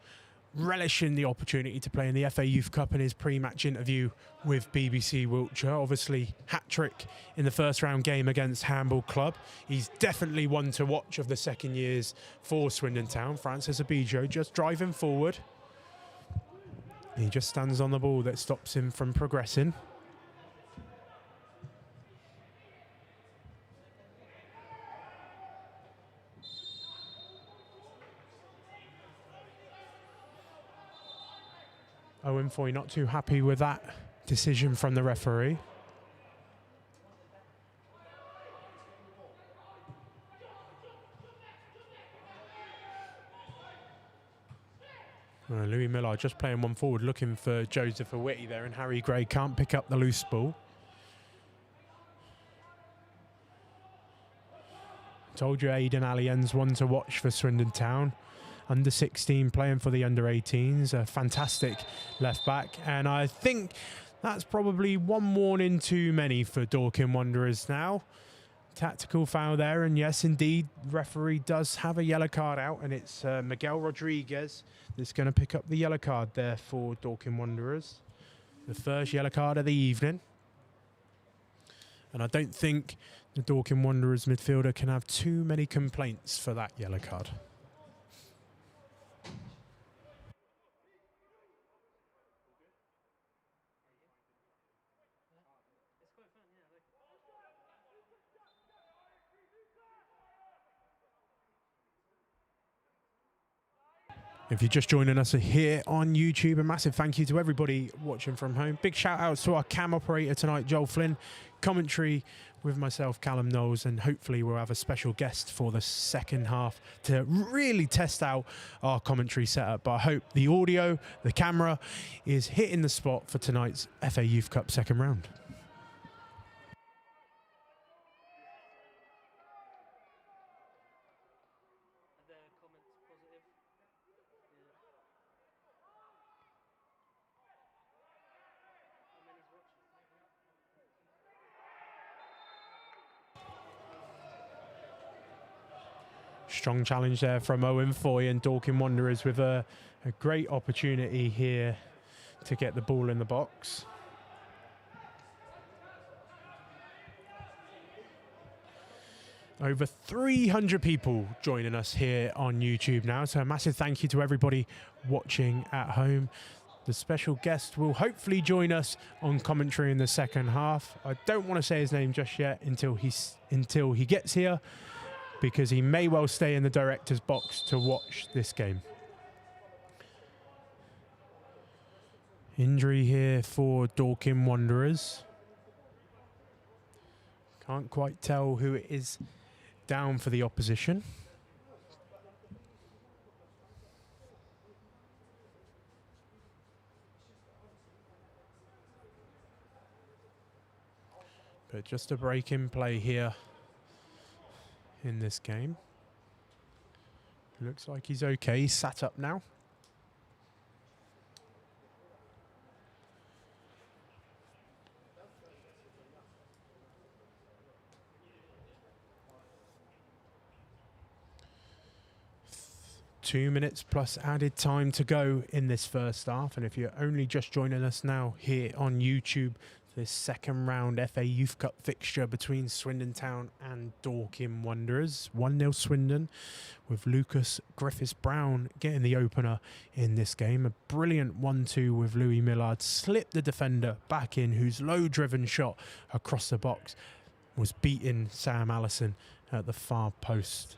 relishing the opportunity to play in the FA Youth Cup in his pre-match interview with BBC Wiltshire. Obviously, hat-trick in the first round game against Handball Club. He's definitely one to watch of the second years for Swindon Town. Francis Abijo just driving forward. He just stands on the ball that stops him from progressing. Owen Foy not too happy with that decision from the referee. Louis Miller just playing one forward, looking for Joseph Awiti there, and Harry Gray can't pick up the loose ball. Told you Aidan Allien's one to watch for Swindon Town. Under 16 playing for the under 18s. A fantastic left back. And I think that's probably one warning too many for Dorking Wanderers now. Tactical foul there. And yes, indeed, referee does have a yellow card out. And it's Miguel Rodriguez that's going to pick up the yellow card there for Dorking Wanderers. The first yellow card of the evening. And I don't think the Dorking Wanderers midfielder can have too many complaints for that yellow card. If you're just joining us here on YouTube, a massive thank you to everybody watching from home. Big shout outs to our cam operator tonight, Joel Flynn. Commentary with myself, Callum Knowles, and hopefully we'll have a special guest for the second half to really test out our commentary setup. But I hope the audio, the camera is hitting the spot for tonight's FA Youth Cup second round. Strong challenge there from Owen Foy and Dorking Wanderers with a great opportunity here to get the ball in the box. Over 300 people joining us here on YouTube now, so a massive thank you to everybody watching at home. The special guest will hopefully join us on commentary in the second half. I don't want to say his name just yet until he gets here, because he may well stay in the director's box to watch this game. Injury here for Dorking Wanderers. Can't quite tell who it is down for the opposition. But just a break in play here in this game. Looks like he's okay. He's sat up now. Two minutes plus added time to go in this first half. And if you're only just joining us now here on YouTube, this second round FA Youth Cup fixture between Swindon Town and Dorking Wanderers. 1-0 Swindon, with Lucas Griffiths-Brown getting the opener in this game. A brilliant 1-2 with Louis Millard. Slipped the defender back in, whose low-driven shot across the box was beating Sam Allison at the far post.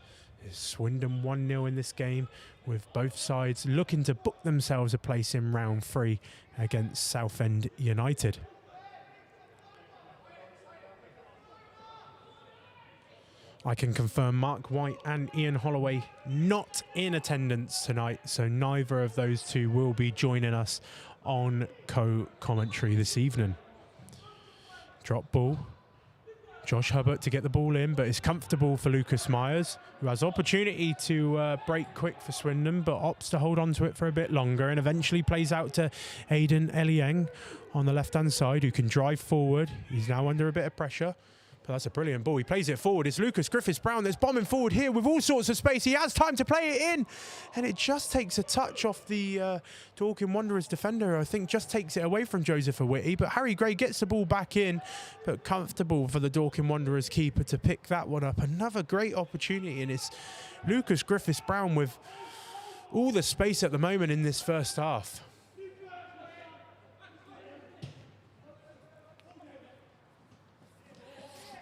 Swindon 1-0 in this game, with both sides looking to book themselves a place in round 3 against Southend United. I can confirm Mark White and Ian Holloway not in attendance tonight, so neither of those two will be joining us on co-commentary this evening. Drop ball. Josh Hubbard to get the ball in, but it's comfortable for Lucas Myers, who has opportunity to break quick for Swindon, but opts to hold on to it for a bit longer and eventually plays out to Aidan Elieng on the left-hand side, who can drive forward. He's now under a bit of pressure. But that's a brilliant ball. He plays it forward. It's Lucas Griffiths-Brown that's bombing forward here with all sorts of space. He has time to play it in. And it just takes a touch off the Dorking Wanderers defender. I think just takes it away from Joseph Whitty. But Harry Gray gets the ball back in. But comfortable for the Dorking Wanderers keeper to pick that one up. Another great opportunity. And it's Lucas Griffiths-Brown with all the space at the moment in this first half.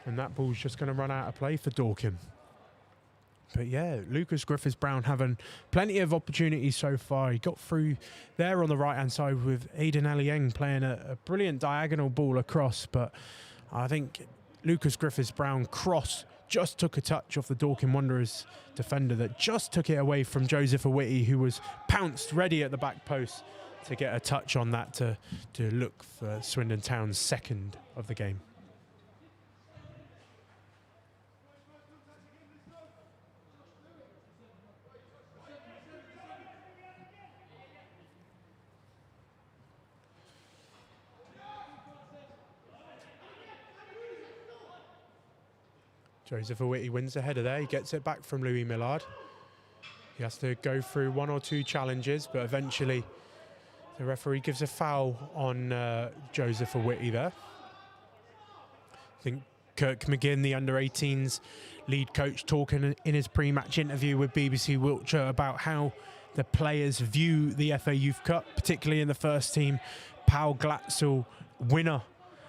And that ball's just going to run out of play for Dorking. But yeah, Lucas Griffiths-Brown having plenty of opportunities so far. He got through there on the right-hand side with Aidan Elieng playing a brilliant diagonal ball across. But I think Lucas Griffiths-Brown cross just took a touch off the Dorking Wanderers defender that just took it away from Joseph Whitty, who was pounced ready at the back post to get a touch on that to look for Swindon Town's second of the game. Joseph Awiti wins the header there. He gets it back from Louis Millard. He has to go through 1 or 2 challenges, but eventually the referee gives a foul on Joseph Awiti there. I think Kirk McGinn, the under-18s lead coach, talking in his pre-match interview with BBC Wiltshire about how the players view the FA Youth Cup, particularly in the first team. Paul Glatzel, winner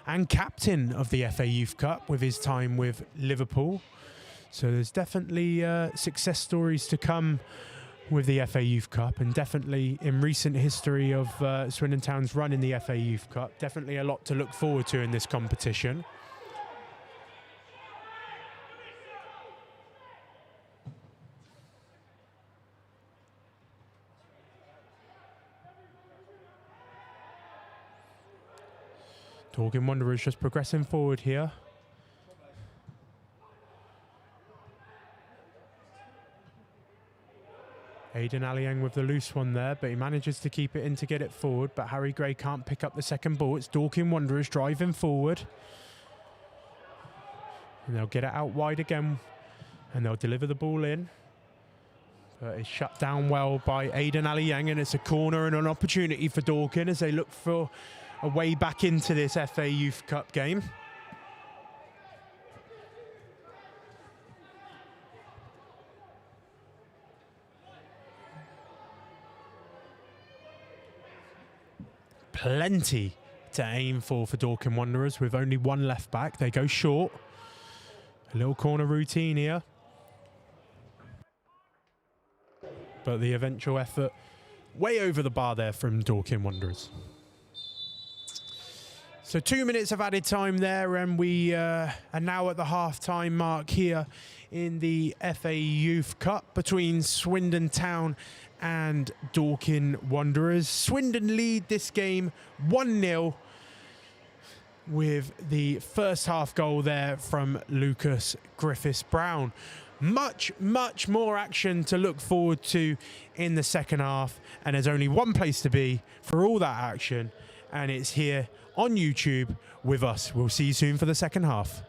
and captain of the FA Youth Cup with his time with Liverpool. So there's definitely success stories to come with the FA Youth Cup, and definitely in recent history of Swindon Town's run in the FA Youth Cup, definitely a lot to look forward to in this competition. Dorking Wanderers just progressing forward here. Aidan Aliang with the loose one there, but he manages to keep it in to get it forward, but Harry Gray can't pick up the second ball. It's Dorking Wanderers driving forward. And they'll get it out wide again, and they'll deliver the ball in. But it's shut down well by Aidan Aliang, and it's a corner and an opportunity for Dorking as they look for a way back into this FA Youth Cup game. Plenty to aim for Dorking Wanderers with only 1 left back. They go short. A little corner routine here. But the eventual effort way over the bar there from Dorking Wanderers. So 2 minutes of added time there, and we are now at the half-time mark here in the FA Youth Cup between Swindon Town and Dorking Wanderers. Swindon lead this game 1-0 with the first half goal there from Lucas Griffiths-Brown. Much more action to look forward to in the second half, and there's only one place to be for all that action, and it's here on YouTube with us. We'll see you soon for the second half.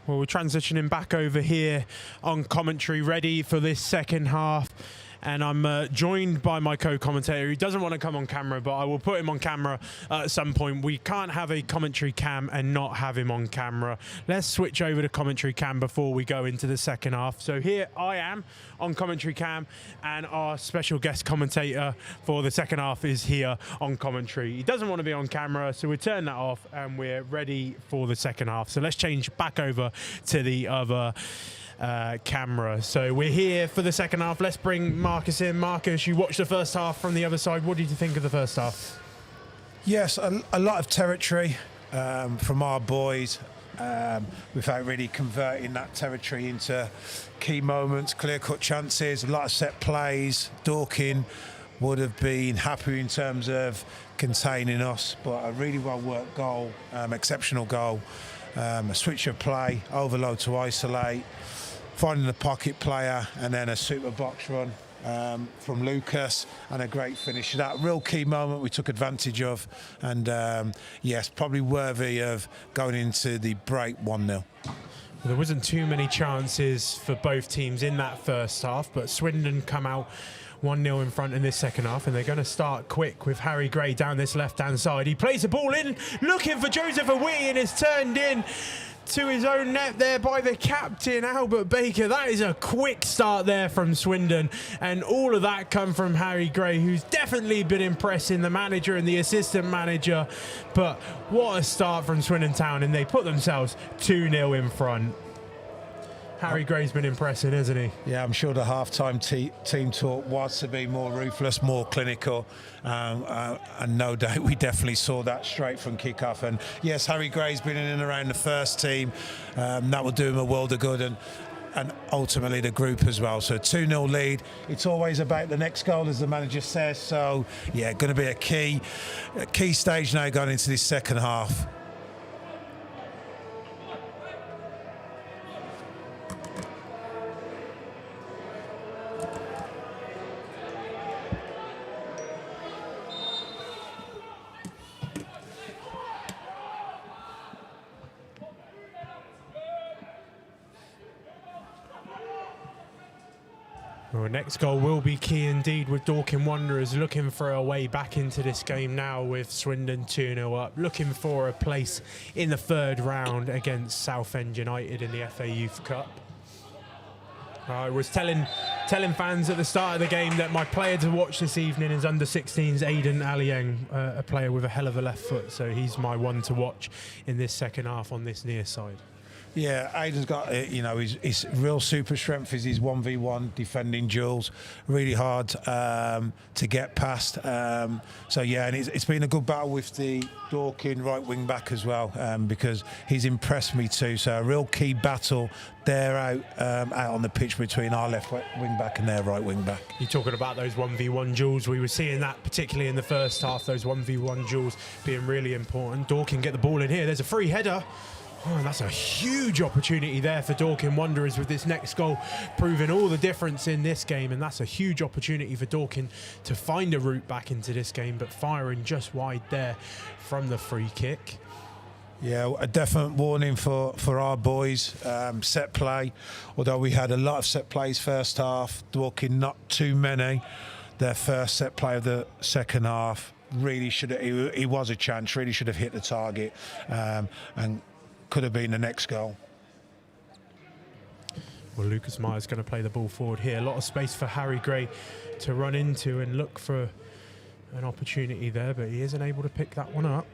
Well, we're transitioning back over here on commentary, ready for this second half. And I'm joined by my co-commentator. He doesn't want to come on camera, but I will put him on camera at some point. We can't have a commentary cam and not have him on camera. Let's switch over to commentary cam before we go into the second half. So here I am on commentary cam, and our special guest commentator for the second half is here on commentary. He doesn't want to be on camera, so we turn that off and we're ready for the second half. So let's change back over to the other camera. So we're here for the second half. Let's bring Marcus in. Marcus, you watched the first half from the other side. What did you think of the first half? Yes, a lot of territory from our boys without really converting that territory into key moments, clear-cut chances, a lot of set plays. Dorking would have been happy in terms of containing us, but a really well-worked goal, exceptional goal, a switch of play, overload to isolate, finding the pocket player, and then a super box run from Lucas, and a great finish. That real key moment we took advantage of, and yes, probably worthy of going into the break 1-0. Well, there wasn't too many chances for both teams in that first half, but Swindon come out 1-0 in front in this second half, and they're going to start quick with Harry Gray down this left-hand side. He plays the ball in, looking for Joseph Awee, and it's turned in to his own net there by the captain, Albert Baker. That is a quick start there from Swindon, and all of that come from Harry Gray, who's definitely been impressing the manager and the assistant manager. But what a start from Swindon Town, and they put themselves 2-0 in front. Harry Gray's been impressive, isn't he? Yeah, I'm sure the half-time team talk was to be more ruthless, more clinical, and no doubt we definitely saw that straight from kick-off. And yes, Harry Gray's been in and around the first team. That will do him a world of good, and ultimately the group as well. So 2-0 lead. It's always about the next goal, as the manager says. So yeah, going to be a key stage now going into this second half. Well, next goal will be key indeed, with Dorking Wanderers looking for a way back into this game now with Swindon 2-0 up, looking for a place in the third round against Southend United in the FA Youth Cup. I was telling fans at the start of the game that my player to watch this evening is under 16's Aidan Alieng, a player with a hell of a left foot, so he's my one to watch in this second half on this near side. Yeah, Aidan's got, his real super strength is his 1v1 defending duels. Really hard to get past. So, yeah, and it's been a good battle with the Dorking right wing back as well, because he's impressed me too. So a real key battle there out on the pitch between our left wing back and their right wing back. You're talking about those 1v1 duels. We were seeing that particularly in the first half, those 1v1 duels being really important. Dorking get the ball in here. There's a free header. Oh, and that's a huge opportunity there for Dorking Wanderers with this next goal, proving all the difference in this game. And that's a huge opportunity for Dorking to find a route back into this game, but firing just wide there from the free kick. Yeah, a definite warning for our boys. Set play, although we had a lot of set plays first half, Dorking not too many. Their first set play of the second half really should have, he was a chance, really should have hit the target, and could have been the next goal. Well, Lucas Myers going to play the ball forward here. A lot of space for Harry Gray to run into and look for an opportunity there, but he isn't able to pick that one up.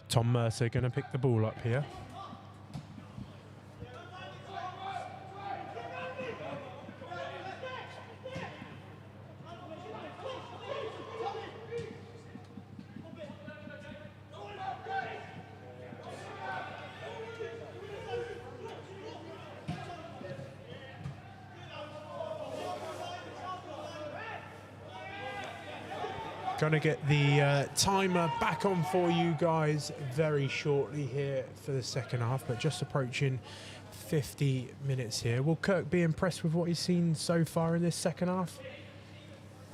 Tom Mercer going to pick the ball up here. Gonna get the timer back on for you guys very shortly here for the second half, but just approaching 50 minutes here. Will Kirk be impressed with what he's seen so far in this second half?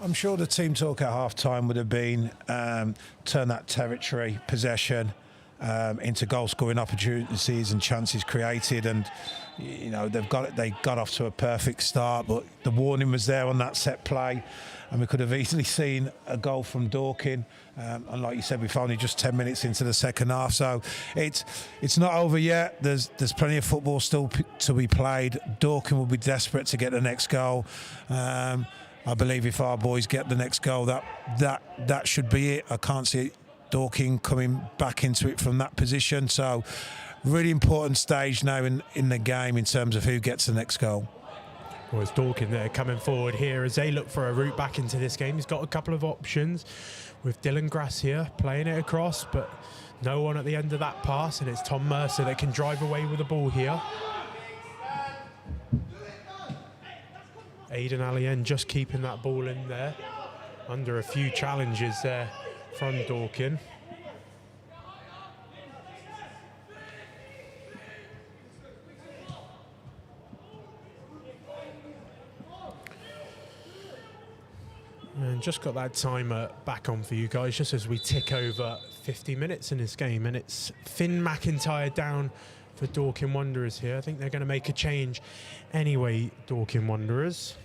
I'm sure the team talk at half-time would have been turn that territory possession into goal-scoring opportunities and chances created, and you know they got off to a perfect start, but the warning was there on that set play, and we could have easily seen a goal from Dorking. And like you said, we've only just 10 minutes into the second half, so it's not over yet. There's plenty of football still to be played. Dorking will be desperate to get the next goal. I believe if our boys get the next goal, that should be it. I can't see Dorking coming back into it from that position. So really important stage now in the game in terms of who gets the next goal. Well, it's Dorking there coming forward here as they look for a route back into this game. He's got a couple of options with Dylan Grass here playing it across, but no one at the end of that pass, and it's Tom Mercer that can drive away with the ball here. Aidan Allien just keeping that ball in there under a few challenges there from Dorking. And just got that timer back on for you guys just as we tick over 50 minutes in this game, and it's Finn McIntyre down for Dorking Wanderers here. I think they're going to make a change anyway, Dorking Wanderers.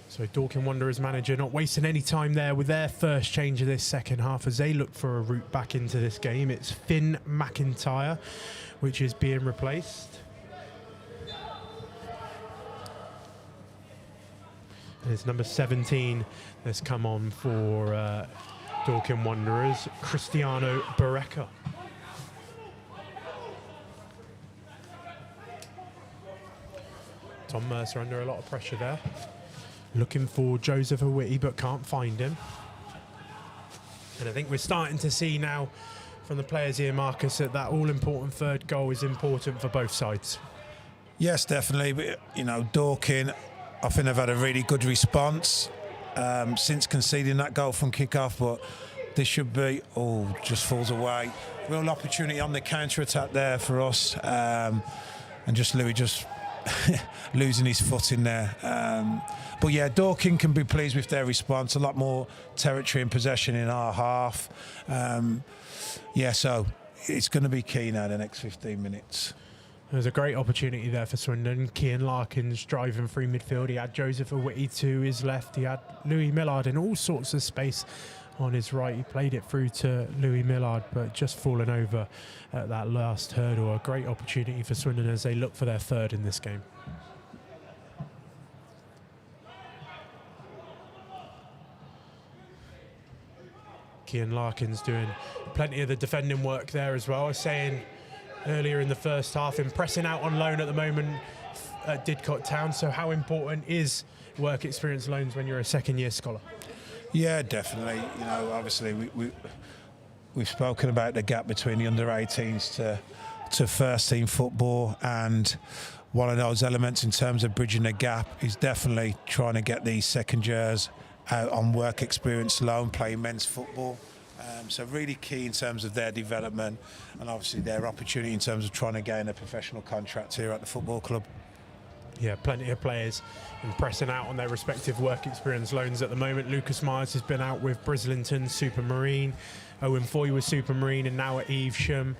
So Dorking Wanderers manager not wasting any time there with their first change of this second half as they look for a route back into this game. It's Finn McIntyre which is being replaced. And it's number 17 that's come on for Dorking Wanderers, Cristiano Barreca. Tom Mercer under a lot of pressure there. Looking for Joseph Awiti, but can't find him. And I think we're starting to see now from the players here, Marcus, that all-important third goal is important for both sides. Yes, definitely. But, you know, Dorking, I think they've had a really good response since conceding that goal from kick-off, but this should be, just falls away. Real opportunity on the counter-attack there for us. And just Louis just losing his foot in there. But yeah, Dorking can be pleased with their response. A lot more territory and possession in our half. So it's going to be key now the next 15 minutes. There's a great opportunity there for Swindon. Cian Larkins driving through midfield. He had Joseph Awiti to his left. He had Louis Millard in all sorts of space on his right. He played it through to Louis Millard, but just fallen over at that last hurdle. A great opportunity for Swindon as they look for their third in this game. Cian Larkins doing plenty of the defending work there as well. I was saying earlier in the first half, impressing out on loan at the moment at Didcot Town. So how important is work experience loans when you're a second-year scholar? Yeah, definitely. You know, obviously we've spoken about the gap between the under-18s to first-team football, and one of those elements in terms of bridging the gap is definitely trying to get these second years out on work experience loan, playing men's football. So really key in terms of their development and obviously their opportunity in terms of trying to gain a professional contract here at the football club. Yeah, plenty of players impressing out on their respective work experience loans at the moment. Lucas Myers has been out with Brislington, Supermarine. Owen Foy with Supermarine and now at Evesham.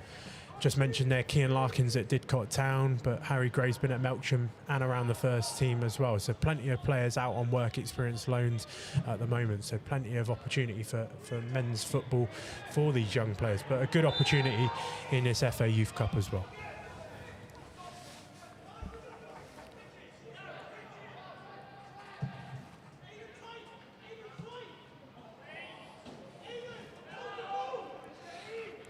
Just mentioned there Cian Larkins at Didcot Town, but Harry Gray's been at Melksham and around the first team as well. So plenty of players out on work experience loans at the moment. So plenty of opportunity for men's football for these young players, but a good opportunity in this FA Youth Cup as well.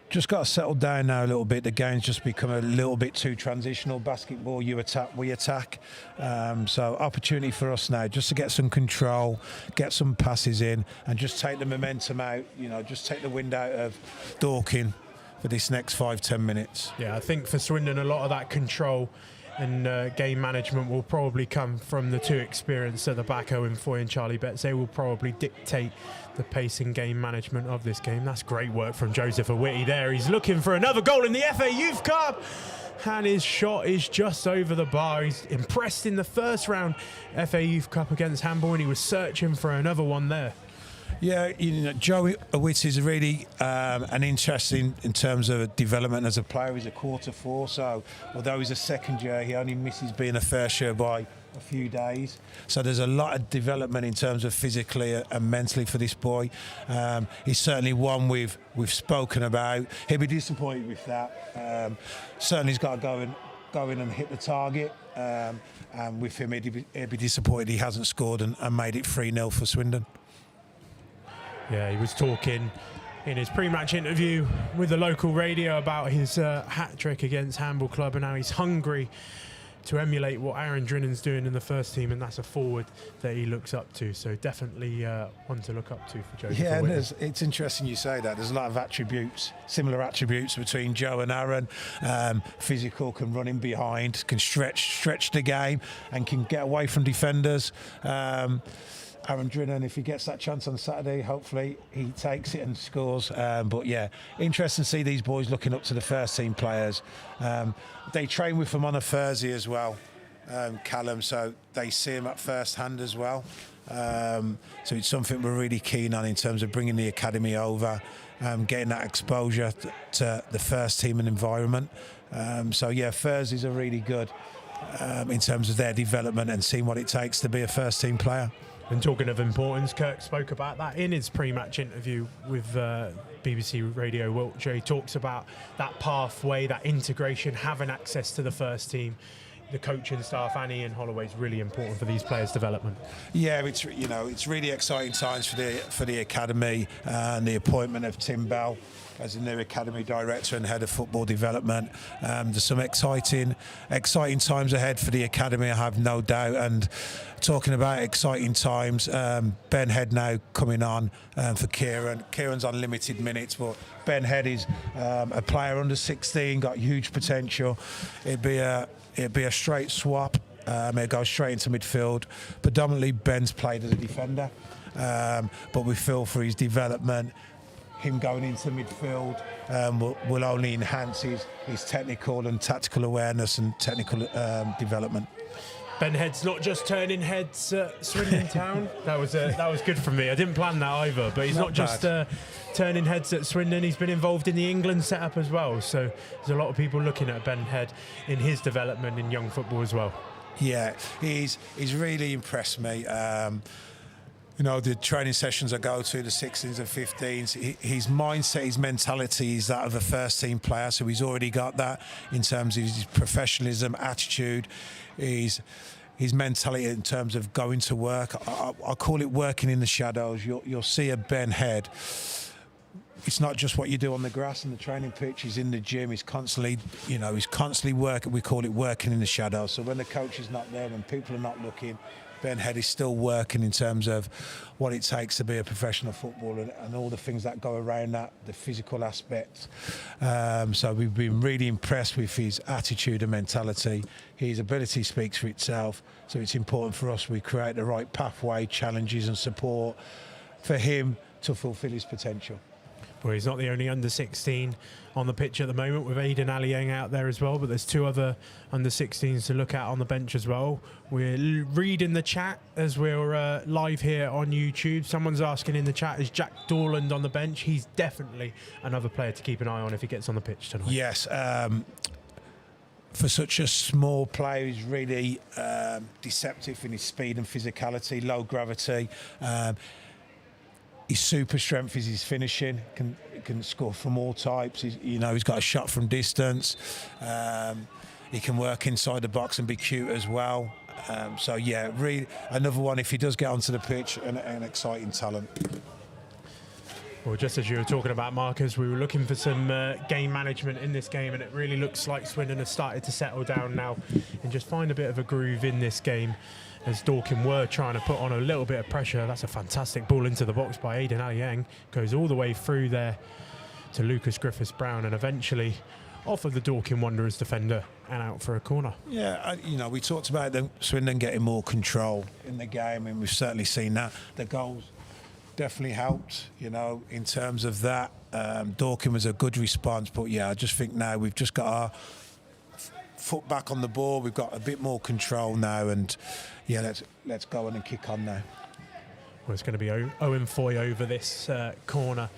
Just got to settle down now a little bit. The game's just become a little bit too transitional. Basketball, you attack, we attack. So opportunity for us now just to get some control, get some passes in, and just take the momentum out. You know, just take the wind out of Dorking for this next 5-10 minutes. Yeah, I think for Swindon, a lot of that control and game management will probably come from the two experienced at the back, Owen Foy and Charlie Betts. They will probably dictate the pace and game management of this game. That's great work from Joseph Awiti there. He's looking for another goal in the FA Youth Cup, and his shot is just over the bar. He's impressed in the first round FA Youth Cup against Handball, and he was searching for another one there. Yeah, Joe Awiti is really an interesting in terms of development as a player. He's a quarter four, so although he's a second year, he only misses being a first year by a few days. So there's a lot of development in terms of physically and mentally for this boy. He's certainly one we've spoken about. He'll be disappointed with that. Certainly he's got to go in and hit the target. And with him, he'll be disappointed he hasn't scored and made it 3-0 for Swindon. Yeah, he was talking in his pre-match interview with the local radio about his hat-trick against Handball Club and how he's hungry to emulate what Aaron Drinnan's doing in the first team, and that's a forward that he looks up to. So definitely one to look up to for Joe. Yeah, and it's interesting you say that. There's a lot of attributes, similar attributes between Joe and Aaron. Physical, can run in behind, can stretch the game, and can get away from defenders. Aaron Drinnan, if he gets that chance on Saturday, hopefully he takes it and scores. But yeah, interesting to see these boys looking up to the first team players. They train with them on a Thursday as well, Callum, so they see him at first hand as well. So it's something we're really keen on in terms of bringing the academy over, getting that exposure to the first team and environment. So yeah, Thursdays are really good in terms of their development and seeing what it takes to be a first team player. And talking of importance, Kirk spoke about that in his pre-match interview with BBC Radio Wiltshire. He talks about that pathway, that integration, having access to the first team. The coaching staff and Ian Holloway is really important for these players' development. Yeah, it's really exciting times for the academy and the appointment of Tim Bell as the new academy director and head of football development. There's some exciting times ahead for the academy, I have no doubt. And talking about exciting times, Ben Head now coming on for Kieran. Kieran's on limited minutes, but Ben Head is a player under 16, got huge potential. It'd be a straight swap. It goes straight into midfield. Predominantly, Ben's played as a defender, but we feel for his development, him going into midfield will only enhance his technical and tactical awareness and technical development. Ben Head's not just turning heads at Swindon Town. That was good from me. I didn't plan that either, but he's not just turning heads at Swindon. He's been involved in the England setup as well. So there's a lot of people looking at Ben Head in his development in young football as well. Yeah, he's really impressed me. The training sessions I go to, the 16s and 15s, his mindset, his mentality is that of a first team player. So he's already got that in terms of his professionalism, attitude, his mentality in terms of going to work. I call it working in the shadows. You'll see a Ben Head. It's not just what you do on the grass and the training pitch. He's in the gym. He's constantly working. We call it working in the shadows. So when the coach is not there, when people are not looking, Ben Head is still working in terms of what it takes to be a professional footballer and all the things that go around that, the physical aspects. So we've been really impressed with his attitude and mentality. His ability speaks for itself. So it's important for us we create the right pathway, challenges and support for him to fulfil his potential. Well, he's not the only under-16 on the pitch at the moment, with Aidan Aliang out there as well, but there's two other under-16s to look at on the bench as well. We're reading the chat as we're live here on YouTube. Someone's asking in the chat, is Jack Dorland on the bench? He's definitely another player to keep an eye on if he gets on the pitch tonight. Yes, for such a small player, he's really deceptive in his speed and physicality, low gravity. His super strength is his finishing. Can score from all types. He's got a shot from distance. He can work inside the box and be cute as well. So yeah, really another one. If he does get onto the pitch, an exciting talent. Well, just as you were talking about, Marcus, we were looking for some game management in this game, and it really looks like Swindon has started to settle down now and just find a bit of a groove in this game, as Dorking were trying to put on a little bit of pressure. That's a fantastic ball into the box by Aidan Aliang. Goes all the way through there to Lucas Griffiths-Brown, and eventually off of the Dorking Wanderers defender and out for a corner. Yeah, you know, we talked about Swindon getting more control in the game, and we've certainly seen that. The goals definitely helped, you know, in terms of that. Dorking was a good response, but yeah, I just think now we've just got our foot back on the ball. We've got a bit more control now, and yeah, let's go on and kick on now. Well, it's going to be Owen Foy over this corner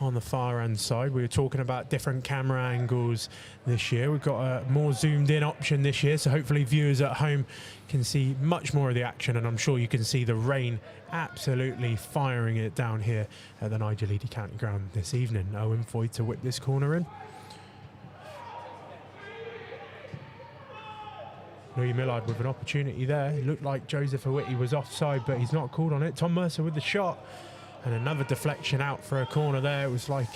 on the far hand side. We were talking about different camera angles this year. We've got a more zoomed in option this year, so hopefully viewers at home can see much more of the action, and I'm sure you can see the rain absolutely firing it down here at the Nigelidi County Ground this evening. Owen Foy to whip this corner in. Louis Millard with an opportunity there. It looked like Joseph Awiti was offside, but he's not called on it. Tom Mercer with the shot. And another deflection out for a corner there. It was like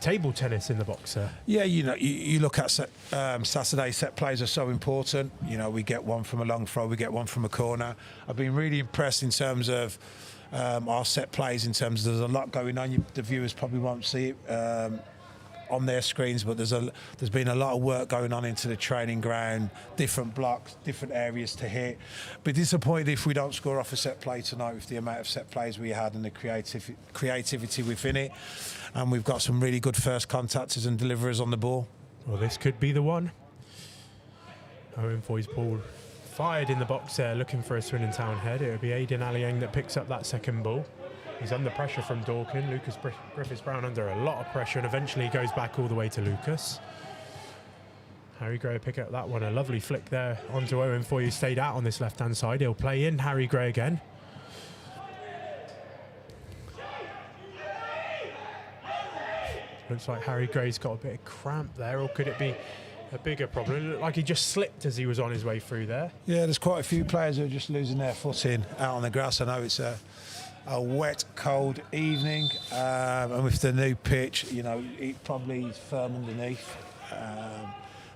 table tennis in the box there. Yeah, you know, you look at Saturday set plays are so important. You know, we get one from a long throw, we get one from a corner. I've been really impressed in terms of our set plays, in terms of there's a lot going on. The viewers probably won't see it on their screens, but there's been a lot of work going on into the training ground, different blocks, different areas to hit. Be disappointed if we don't score off a set play tonight with the amount of set plays we had and the creativity within it. And we've got some really good first contactors and deliverers on the ball. Well, this could be the one. Owen Foy's ball fired in the box there, looking for a Swindon Town head. It would be Aidan Aliang that picks up that second ball. He's under pressure from Dorking. Lucas Griffiths-Brown under a lot of pressure, and eventually goes back all the way to Lucas. Harry Gray pick up that one. A lovely flick there onto Owen Foy, who stayed out on this left-hand side. He'll play in Harry Gray again. Looks like Harry Gray's got a bit of cramp there, or could it be a bigger problem? It looked like he just slipped as he was on his way through there. Yeah, there's quite a few players who are just losing their footing out on the grass. I know it's a wet, cold evening, and with the new pitch, you know, it probably is firm underneath.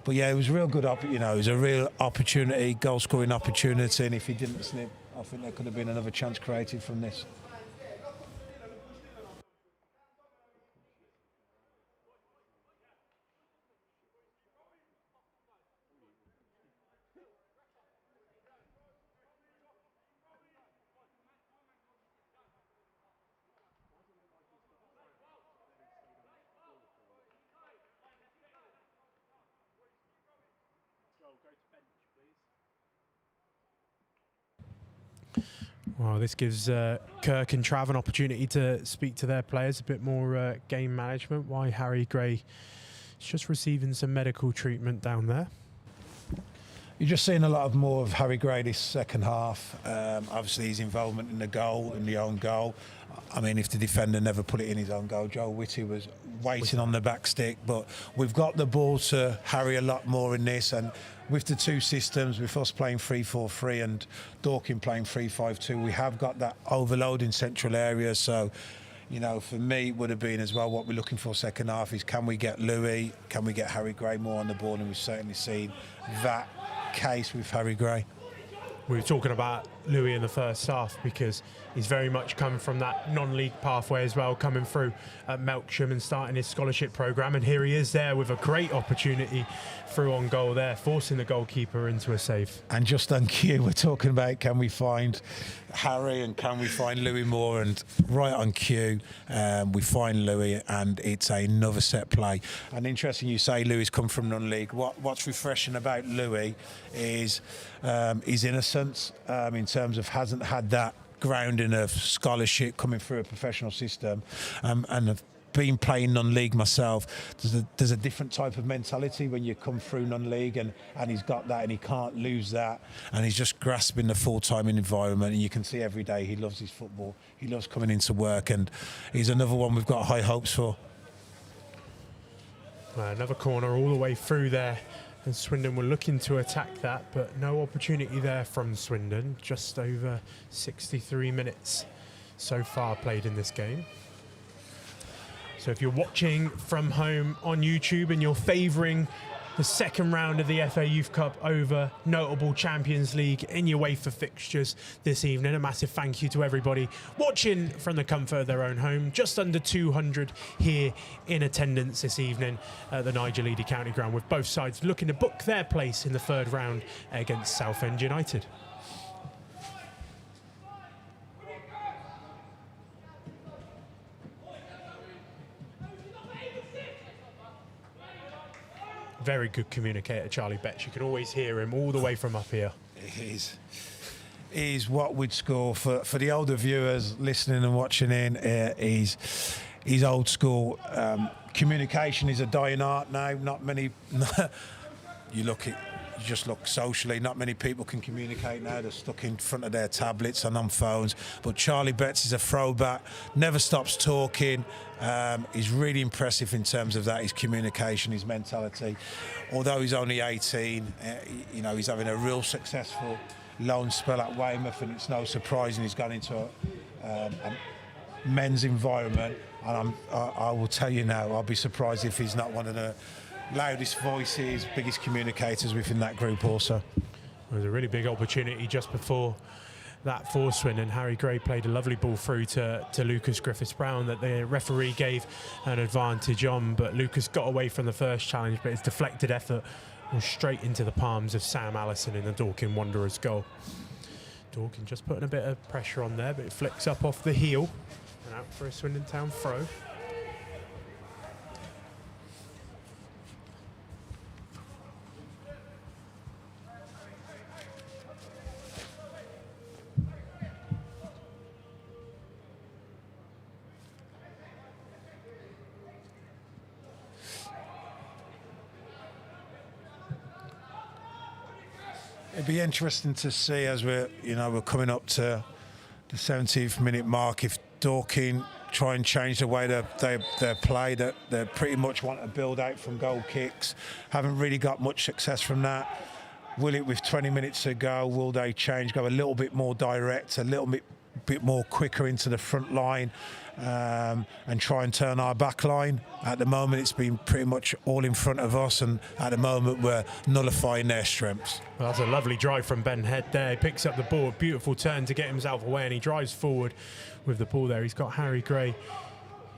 But yeah, it was a real good, you know, it was a real opportunity, goal-scoring opportunity, and if he didn't slip, I think there could have been another chance created from this. Well, this gives Kirk and Trav an opportunity to speak to their players, a bit more game management. Why Harry Gray is just receiving some medical treatment down there. You're just seeing a lot more of Harry Gray this second half. Obviously, his involvement in the goal, in the own goal. I mean, if the defender never put it in his own goal, Joe Whitty was waiting on the back stick. But we've got the ball to Harry a lot more in this, and with the two systems, with us playing 3-4-3 and Dorking playing 3-5-2, we have got that overload in central areas. So, you know, for me, it would have been as well what we're looking for second half is, can we get Louis, can we get Harry Gray more on the ball? And we've certainly seen that case with Harry Gray. We were talking about Louis in the first half because he's very much come from that non-league pathway as well, coming through at Melksham and starting his scholarship programme, and here he is there with a great opportunity through on goal there, forcing the goalkeeper into a save. And just on cue, we're talking about, can we find Harry and can we find Louis Moore, and right on cue we find Louis, and it's another set play. And interesting you say Louis come from non-league. What's refreshing about Louis is his innocence, in terms of hasn't had that grounding of scholarship coming through a professional system, and have been playing non-league myself. There's a different type of mentality when you come through non-league, and he's got that, and he can't lose that, and he's just grasping the full-time environment, and you can see every day he loves his football, he loves coming into work, and he's another one we've got high hopes for. Another corner all the way through there, and Swindon were looking to attack that, but no opportunity there from Swindon. Just over 63 minutes so far played in this game. So if you're watching from home on YouTube and you're favouring the second round of the FA Youth Cup over notable Champions League in your UEFA fixtures this evening. A massive thank you to everybody watching from the comfort of their own home. Just under 200 here in attendance this evening at the Niger Leedy County Ground, with both sides looking to book their place in the third round against Southend United. Very good communicator, Charlie Betts. You can always hear him all the way from up here. He's what we'd score for the older viewers listening and watching in. He's old school. Communication is a dying art now. Not many. You just look socially. Not many people can communicate now. They're stuck in front of their tablets and on phones. But Charlie Betts is a throwback. Never stops talking. He's really impressive in terms of that. His communication, his mentality. Although he's only 18, he's having a real successful loan spell at Weymouth, and it's no surprise he's gone into a men's environment. And I will tell you now, I'll be surprised if he's not one of the loudest voices, biggest communicators within that group also. There was a really big opportunity just before that for Swindon. Harry Gray played a lovely ball through to Lucas Griffiths-Brown that the referee gave an advantage on, but Lucas got away from the first challenge, but his deflected effort was straight into the palms of Sam Allison in the Dorking Wanderers goal. Dorking just putting a bit of pressure on there, but it flicks up off the heel and out for a Swindon Town throw. It'd be interesting to see as we're coming up to the 70th minute mark if Dorking try and change the way they play. That they pretty much want to build out from goal kicks. Haven't really got much success from that. Will it, with 20 minutes to go, will they change, go a little bit more direct, a little bit more quicker into the front line, and try and turn our back line? At the moment, it's been pretty much all in front of us, and at the moment, we're nullifying their strengths. Well, that's a lovely drive from Ben Head there. He picks up the ball, beautiful turn to get himself away, and he drives forward with the ball there. He's got Harry Gray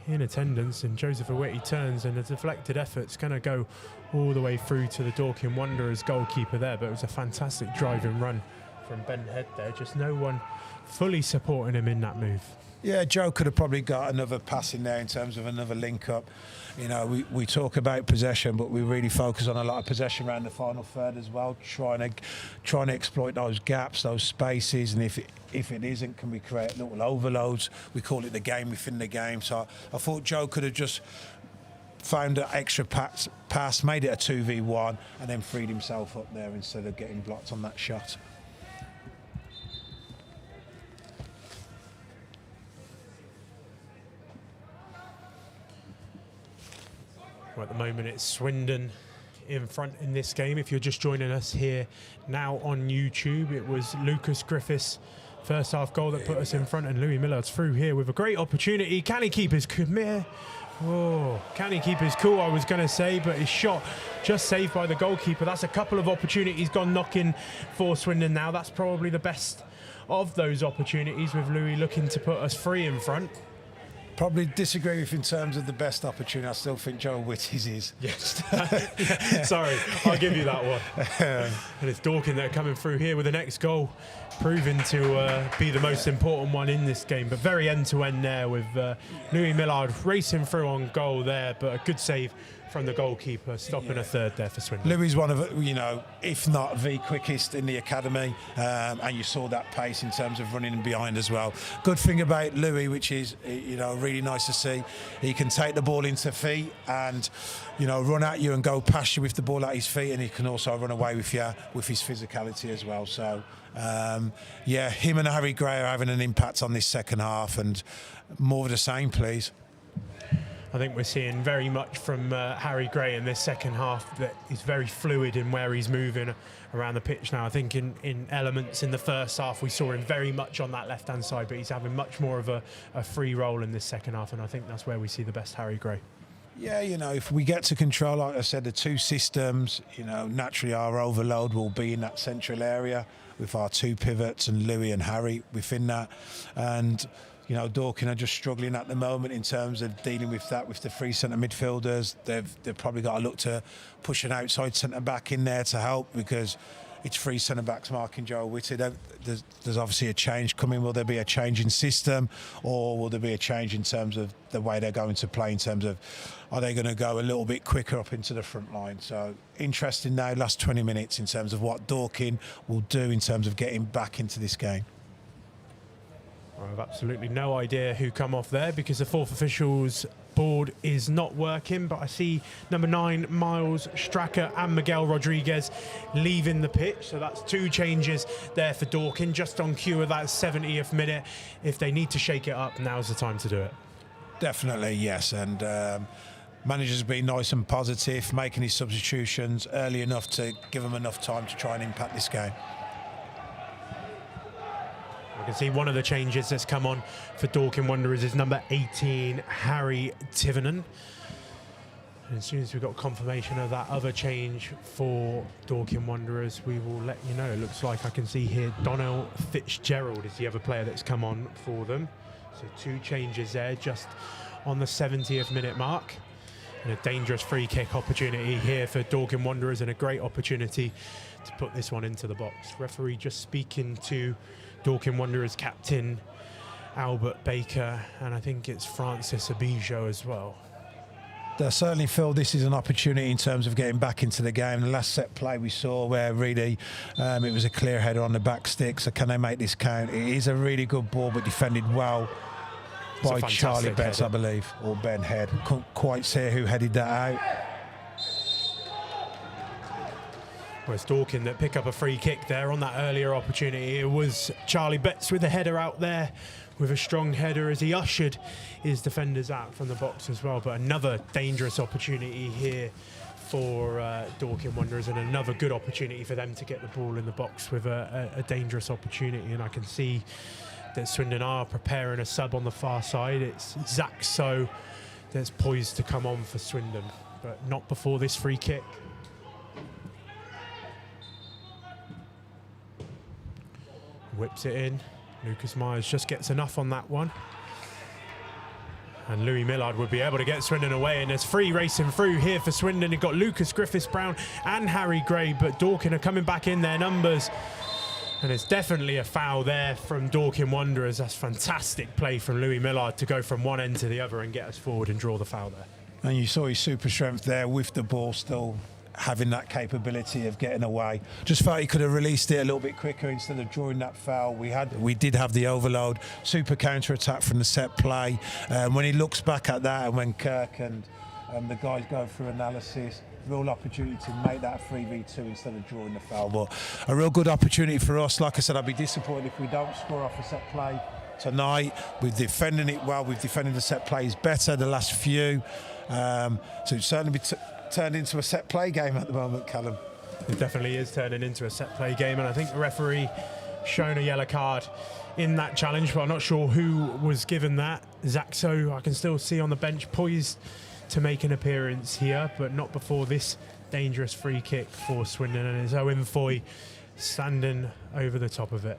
in attendance, and Joseph Awiti turns, and a deflected effort's going to go all the way through to the Dorking Wanderers goalkeeper there, but it was a fantastic driving run from Ben Head there. Just no one fully supporting him in that move. Yeah, Joe could have probably got another pass in there in terms of another link up. We talk about possession, but we really focus on a lot of possession around the final third as well, trying to exploit those gaps, those spaces, and if it isn't, can we create little overloads? We call it the game within the game. So I thought Joe could have just found an extra pass, made it a 2v1, and then freed himself up there instead of getting blocked on that shot. Well, at the moment, it's Swindon in front in this game. If you're just joining us here now on YouTube, it was Lucas Griffiths' first half goal that put us in front, and Louis Millard's through here with a great opportunity. Can he keep his cool? Can he keep his cool, I was going to say, but his shot just saved by the goalkeeper. That's a couple of opportunities gone knocking for Swindon now. That's probably the best of those opportunities, with Louis looking to put us free in front. Probably disagree with in terms of the best opportunity. I still think Joe Whitty's is. Yes. Sorry, I'll give you that one. And it's Dorking that are coming through here with the next goal, proving to be the most important one in this game. But very end-to-end there with Louis Millard racing through on goal there, but a good save from the goalkeeper, stopping a third there for Swindon. Louis is one of, if not the quickest in the academy, and you saw that pace in terms of running behind as well. Good thing about Louis, which is, really nice to see, he can take the ball into feet and, run at you and go past you with the ball at his feet, and he can also run away with you with his physicality as well. So, him and Harry Gray are having an impact on this second half, and more of the same, please. I think we're seeing very much from Harry Gray in this second half that he's very fluid in where he's moving around the pitch now. I think in elements in the first half we saw him very much on that left-hand side, but he's having much more of a free role in this second half, and I think that's where we see the best Harry Gray. Yeah, you know, if we get to control, like I said, the two systems, you know, naturally our overload will be in that central area with our two pivots and Louis and Harry within that. And, you know, Dorking are just struggling at the moment in terms of dealing with that with the three centre midfielders. They've probably got to look to push an outside centre back in there to help, because it's three centre backs marking Joe Whitty. There's obviously a change coming. Will there be a change in system, or will there be a change in terms of the way they're going to play, in terms of are they going to go a little bit quicker up into the front line? So interesting now, last 20 minutes, in terms of what Dorking will do in terms of getting back into this game. I have absolutely no idea who come off there, because the fourth official's board is not working, but I see number 9 Miles Stracker and Miguel Rodriguez leaving the pitch, so that's 2 changes there for Dorking, just on cue of that 70th minute. If they need to shake it up, now's the time to do it. Definitely, yes, and manager's been nice and positive, making his substitutions early enough to give them enough time to try and impact this game. You can see one of the changes that's come on for Dorking Wanderers is number 18, Harry Tivernan. And as soon as we've got confirmation of that other change for Dorking Wanderers, we will let you know. It looks like I can see here Donnell Fitzgerald is the other player that's come on for them. So 2 changes there just on the 70th minute mark. And a dangerous free kick opportunity here for Dorking Wanderers, and a great opportunity to put this one into the box. Referee just speaking to Dorking Wanderers captain Albert Baker, and I think it's Francis Abijo as well. They certainly feel this is an opportunity in terms of getting back into the game. The last set play we saw where really it was a clear header on the back stick, so can they make this count? It is a really good ball, but defended well by Charlie Betts, I believe, or Ben Head. Couldn't quite see who headed that out. Well, it's Dorking that pick up a free kick there on that earlier opportunity. It was Charlie Betts with the header out there, with a strong header as he ushered his defenders out from the box as well. But another dangerous opportunity here for Dorking Wanderers, and another good opportunity for them to get the ball in the box with a dangerous opportunity. And I can see that Swindon are preparing a sub on the far side. It's Zach So that's poised to come on for Swindon, but not before this free kick. Whips it in. Lucas Myers just gets enough on that one. And Louis Millard would be able to get Swindon away, and there's 3 racing through here for Swindon. You've got Lucas Griffiths-Brown and Harry Gray, but Dorking are coming back in their numbers. And it's definitely a foul there from Dorking Wanderers. That's fantastic play from Louis Millard to go from one end to the other and get us forward and draw the foul there. And you saw his super strength there with the ball, still having that capability of getting away. Just felt he could have released it a little bit quicker instead of drawing that foul. We did have the overload, super counter attack from the set play. When he looks back at that, and when Kirk and the guys go through analysis, real opportunity to make that 3v2 instead of drawing the foul. But a real good opportunity for us. Like I said, I'd be disappointed if we don't score off a set play tonight. We're defending it well. We've defended the set plays better the last few. So it's certainly turned into a set play game at the moment, Callum. It definitely is turning into a set play game, and I think the referee shown a yellow card in that challenge, but I'm not sure who was given that. Zaxo, I can still see on the bench, poised to make an appearance here, but not before this dangerous free kick for Swindon, and it's Owen Foy standing over the top of it.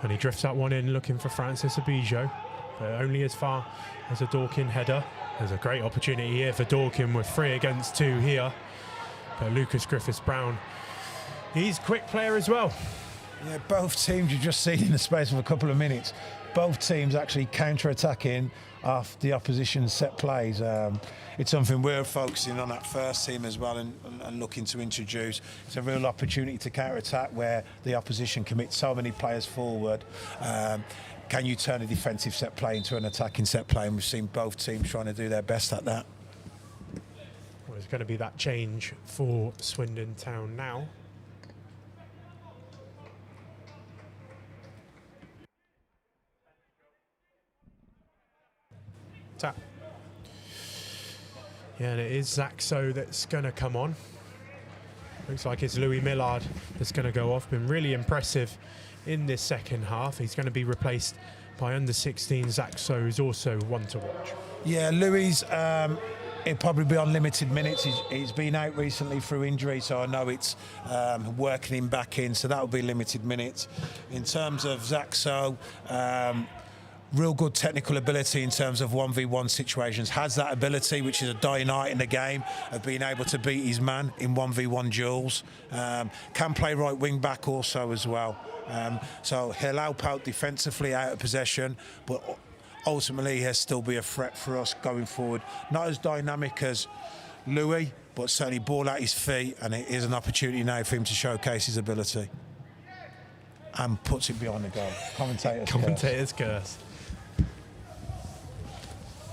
And he drifts that one in looking for Francis Abijo, but only as far as a Dorking header. There's a great opportunity here for Dorking with 3 against 2 here. But Lucas Griffiths-Brown, he's a quick player as well. Yeah, both teams, you've just seen in the space of a couple of minutes, both teams actually counter-attacking off the opposition's set plays. It's something we're focusing on that first team as well, and looking to introduce. It's a real opportunity to counter-attack where the opposition commits so many players forward. Can you turn a defensive set play into an attacking set play? And we've seen both teams trying to do their best at that. Well, there's going to be that change for Swindon Town now. Tap. Yeah, and it is Zaxo that's going to come on. Looks like it's Louis Millard that's going to go off. Been really impressive in this second half. He's going to be replaced by under 16 Zach So is also one to watch. Yeah, Louis, he'll probably be on limited minutes. He's been out recently through injury, so I know it's working him back in, so that'll be limited minutes. In terms of Zach So, real good technical ability in terms of 1v1 situations. Has that ability, which is a dying art in the game, of being able to beat his man in 1v1 duels. Can play right wing back also as well. So he'll help out defensively out of possession, but ultimately he'll still be a threat for us going forward. Not as dynamic as Louis, but certainly ball at his feet, and it is an opportunity now for him to showcase his ability. And puts it behind the goal. Commentator's curse.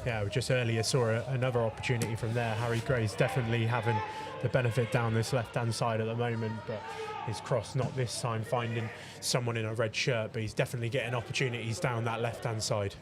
Yeah, we just earlier saw another opportunity from there. Harry Gray's definitely having the benefit down this left-hand side at the moment, but his cross not this time finding someone in a red shirt, but he's definitely getting opportunities down that left-hand side.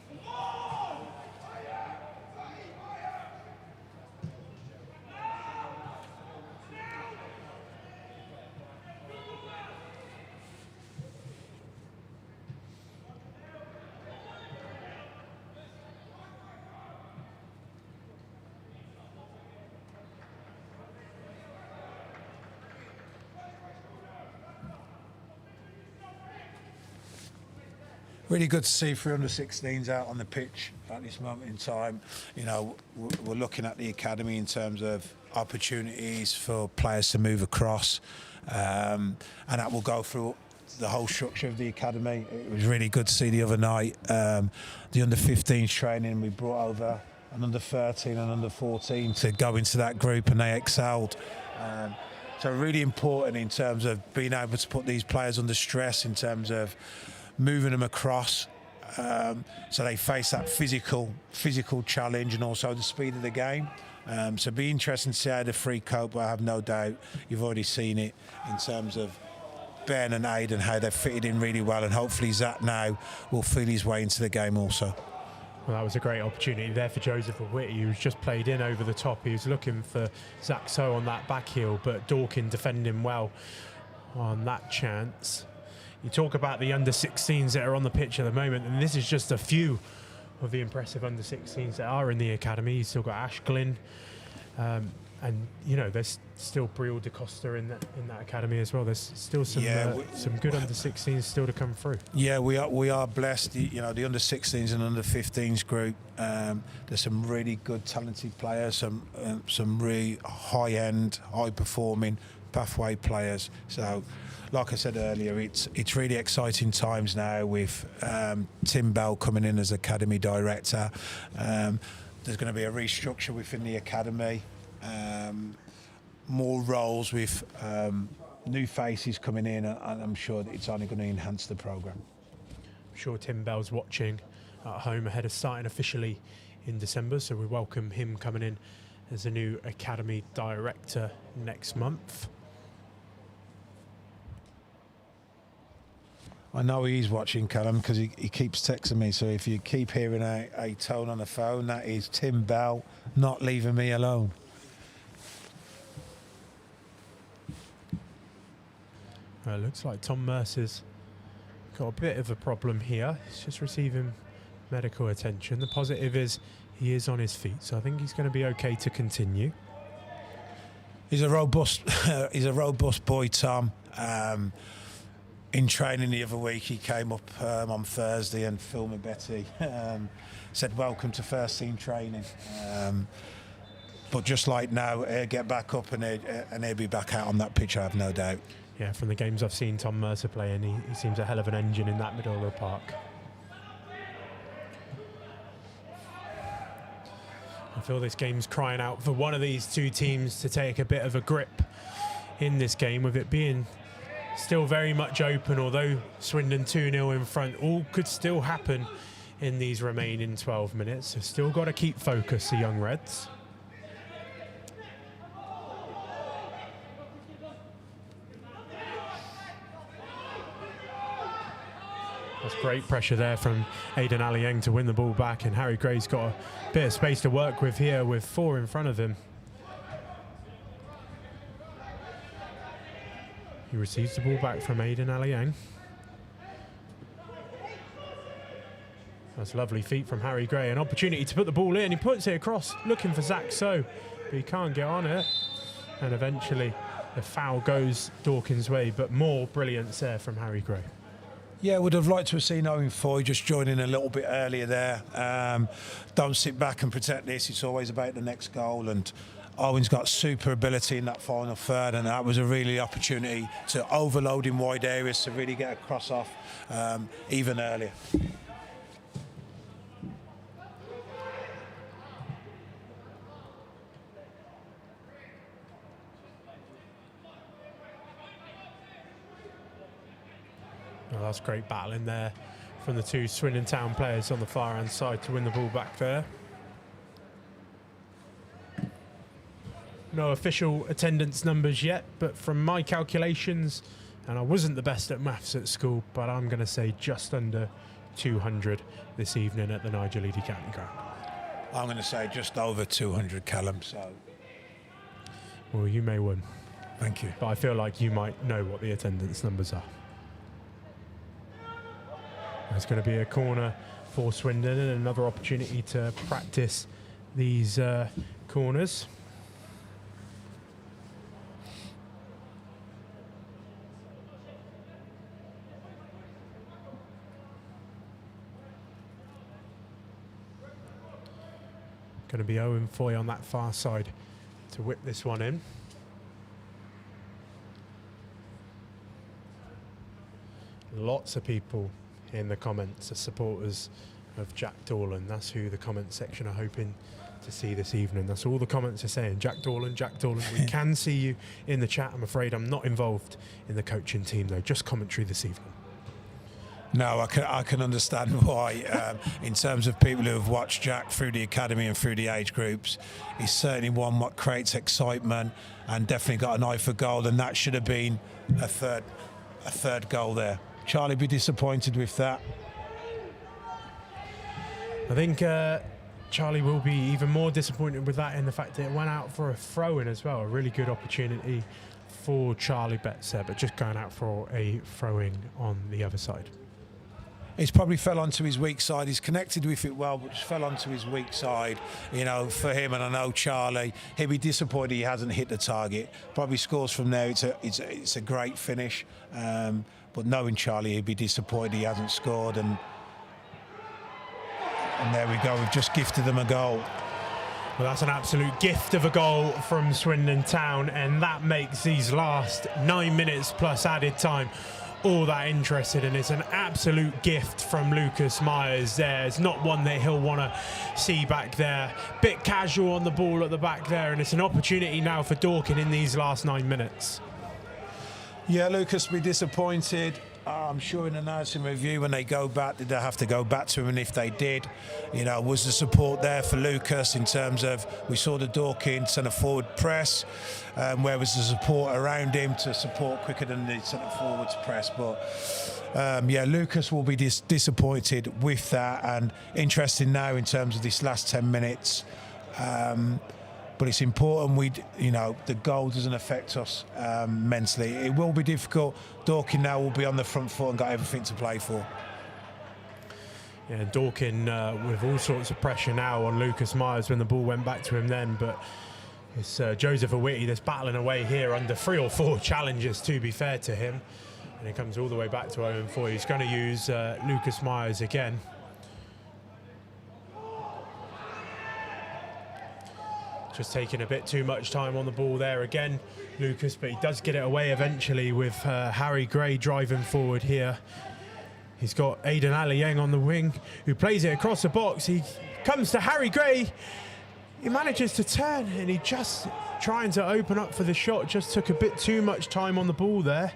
Really good to see 3 under-16s out on the pitch at this moment in time. You know, we're looking at the academy in terms of opportunities for players to move across, and that will go through the whole structure of the academy. It was really good to see the other night the under-15s training. We brought over an under-13 and under-14 to go into that group, and they excelled. So really important in terms of being able to put these players under stress in terms of moving them across, so they face that physical challenge and also the speed of the game. So it'll be interesting to see how the three cope, but I have no doubt you've already seen it in terms of Ben and Aidan, how they've fitted in really well, and hopefully Zach now will feel his way into the game also. Well, that was a great opportunity there for Joseph Whitty, who's just played in over the top. He was looking for Zach So on that back heel, but Dorking defending well on that chance. You talk about the under-16s that are on the pitch at the moment, and this is just a few of the impressive under-16s that are in the academy. You've still got Ash Glynn, and you know there's still Briel DeCosta in that academy as well. There's still some good under-16s still to come through. Yeah, we are blessed. You know, the under-16s and under-15s group. There's some really good, talented players, some really high-end, high-performing pathway players. So, like I said earlier, it's really exciting times now with Tim Bell coming in as Academy Director. There's going to be a restructure within the Academy, more roles with new faces coming in, and I'm sure that it's only going to enhance the programme. I'm sure Tim Bell's watching at home ahead of starting officially in December, so we welcome him coming in as a new Academy Director next month. I know he's watching, Callum, because he keeps texting me. So if you keep hearing a tone on the phone, that is Tim Bell not leaving me alone. Well, it looks like Tom Mercer's got a bit of a problem here. He's just receiving medical attention. The positive is he is on his feet, so I think he's going to be okay to continue. He's a robust boy, Tom. In training the other week, he came up on Thursday, and Phil Betty said, "Welcome to first team training." But just like now, he'll get back up and he'll be back out on that pitch, I have no doubt. Yeah, from the games I've seen Tom Mercer play, and he seems a hell of an engine in that middle of the park. I feel this game's crying out for one of these two teams to take a bit of a grip in this game, with it being still very much open. Although Swindon 2-0 in front, all could still happen in these remaining 12 minutes. So still got to keep focus, the young Reds. That's great pressure there from Aidan Alieng to win the ball back, and Harry Gray's got a bit of space to work with here with 4 in front of him. He receives the ball back from Aidan Alieng. That's lovely feet from Harry Gray. An opportunity to put the ball in. He puts it across, looking for Zach So, but he can't get on it. And eventually the foul goes Dorking's way, but more brilliance there from Harry Gray. Yeah, would have liked to have seen Owen Foy just join in a little bit earlier there. Don't sit back and protect this. It's always about the next goal. And Owen's got super ability in that final third, and that was a really opportunity to overload in wide areas to really get a cross off even earlier. Well, that's great battling there from the two Swindon Town players on the far hand side to win the ball back there. No official attendance numbers yet, but from my calculations, and I wasn't the best at maths at school, but I'm going to say just under 200 this evening at the Nigel Eady County Ground. I'm going to say just over 200, Callum. So, well, you may win. Thank you. But I feel like you might know what the attendance numbers are. There's going to be a corner for Swindon and another opportunity to practice these corners. Going to be Owen Foy on that far side to whip this one in. Lots of people in the comments are supporters of Jack Dorlan. That's who the comment section are hoping to see this evening. That's all the comments are saying. Jack Dorlan, Jack Dorlan. We can see you in the chat. I'm afraid I'm not involved in the coaching team though, just commentary this evening. No, I can understand why. In terms of people who have watched Jack through the academy and through the age groups, he's certainly one what creates excitement and definitely got an eye for goal, and that should have been a third goal there. Charlie be disappointed with that. I think Charlie will be even more disappointed with that in the fact that it went out for a throw-in as well. A really good opportunity for Charlie Betts there, but just going out for a throw-in on the other side. He's probably fell onto his weak side. He's connected with it well, but just fell onto his weak side. You know, for him, and I know Charlie, he'll be disappointed he hasn't hit the target. Probably scores from there. It's a great finish. But knowing Charlie, he'd be disappointed he hasn't scored. And there we go. We've just gifted them a goal. Well, that's an absolute gift of a goal from Swindon Town, and that makes these last 9 minutes plus added time all that interested, and it's an absolute gift from Lucas Myers there. It's not one that he'll want to see back there. Bit casual on the ball at the back there, and it's an opportunity now for Dorking in these last 9 minutes. Yeah, Lucas will be disappointed. I'm sure in the nursing review when they go back, did they have to go back to him? And if they did, you know, was the support there for Lucas in terms of, we saw the Dorking centre forward press, where was the support around him to support quicker than the centre forwards press? But yeah, Lucas will be disappointed with that, and interesting now in terms of this last 10 minutes. But it's important the goal doesn't affect us mentally. It will be difficult. Dorking now will be on the front foot and got everything to play for. Yeah, Dorking with all sorts of pressure now on Lucas Myers when the ball went back to him then, but it's Joseph Awiti that's battling away here under 3 or 4 challenges, to be fair to him. And it comes all the way back to Owen Foy. He's going to use Lucas Myers again. Just taking a bit too much time on the ball there again, Lucas, but he does get it away eventually with Harry Gray driving forward here. He's got Aidan Aliyeng on the wing, who plays it across the box. He comes to Harry Gray. He manages to turn, and he just trying to open up for the shot. Just took a bit too much time on the ball there.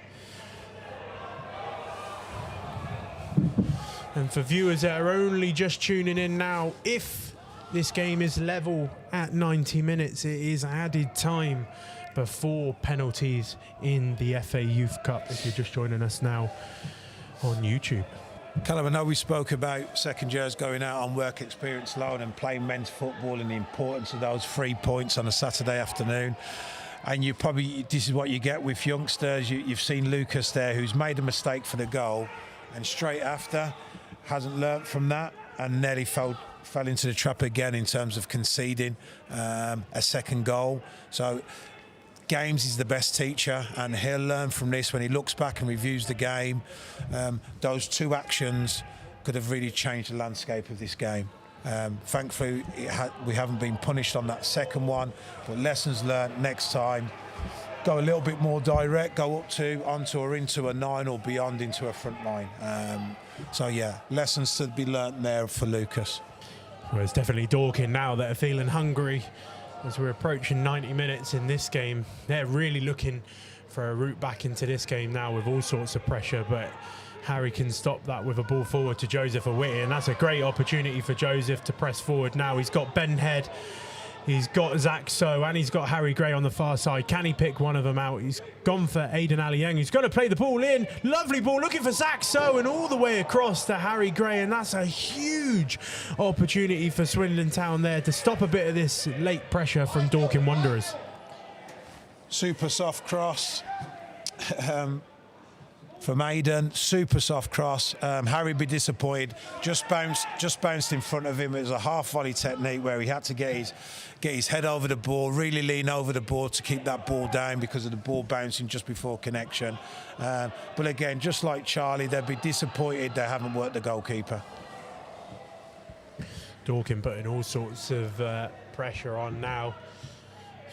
And for viewers that are only just tuning in now, if this game is level at 90 minutes, it is added time before penalties in the FA Youth Cup, if you're just joining us now on YouTube. Callum, I know we spoke about second years going out on work experience loan and playing men's football and the importance of those 3 points on a Saturday afternoon. And this is what you get with youngsters. You've seen Lucas there, who's made a mistake for the goal, and straight after hasn't learnt from that. and nearly fell into the trap again in terms of conceding a second goal. So games is the best teacher, and he'll learn from this when he looks back and reviews the game. Those two actions could have really changed the landscape of this game. Thankfully, we haven't been punished on that second one, but lessons learned next time. Go a little bit more direct, go up to, onto or into a 9 or beyond into a front line. So yeah, lessons to be learnt there for Lucas. Well, it's definitely Dorking now that are feeling hungry as we're approaching 90 minutes in this game. They're really looking for a route back into this game now with all sorts of pressure, but Harry can stop that with a ball forward to Joseph Awiti, and that's a great opportunity for Joseph to press forward now. He's got Ben Head, he's got Zach So, and he's got Harry Gray on the far side. Can he pick one of them out? He's gone for Aidan Aliang, who's going to play the ball in. Lovely ball, looking for Zach So, and all the way across to Harry Gray, and that's a huge opportunity for Swindon Town there to stop a bit of this late pressure from Dorking Wanderers. Super soft cross from Aidan, super soft cross. Harry be disappointed. Just bounced in front of him. It was a half volley technique where he had to get his head over the ball, really lean over the ball to keep that ball down because of the ball bouncing just before connection. But again, just like Charlie, they'd be disappointed they haven't worked the goalkeeper. Dorking putting all sorts of pressure on now.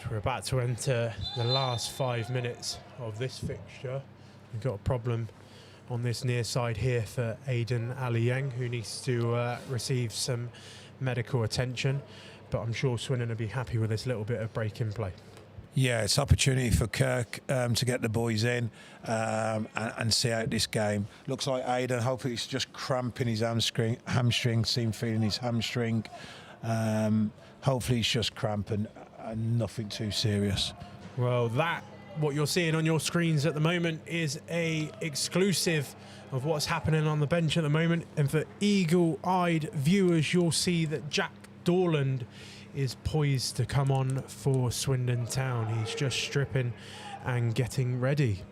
So we're about to enter the last 5 minutes of this fixture. We've got a problem on this near side here for Aidan Aliang, who needs to receive some medical attention, but I'm sure Swindon will be happy with this little bit of break in play. Yeah, it's opportunity for Kirk to get the boys in and see out this game. Looks like Aidan, hopefully he's just cramping his hamstring, seem feeling his hamstring. Hopefully he's just cramping and nothing too serious. Well, what you're seeing on your screens at the moment is a exclusive of what's happening on the bench at the moment, and for eagle-eyed viewers you'll see that Jack Dorland is poised to come on for Swindon Town. He's just stripping and getting ready.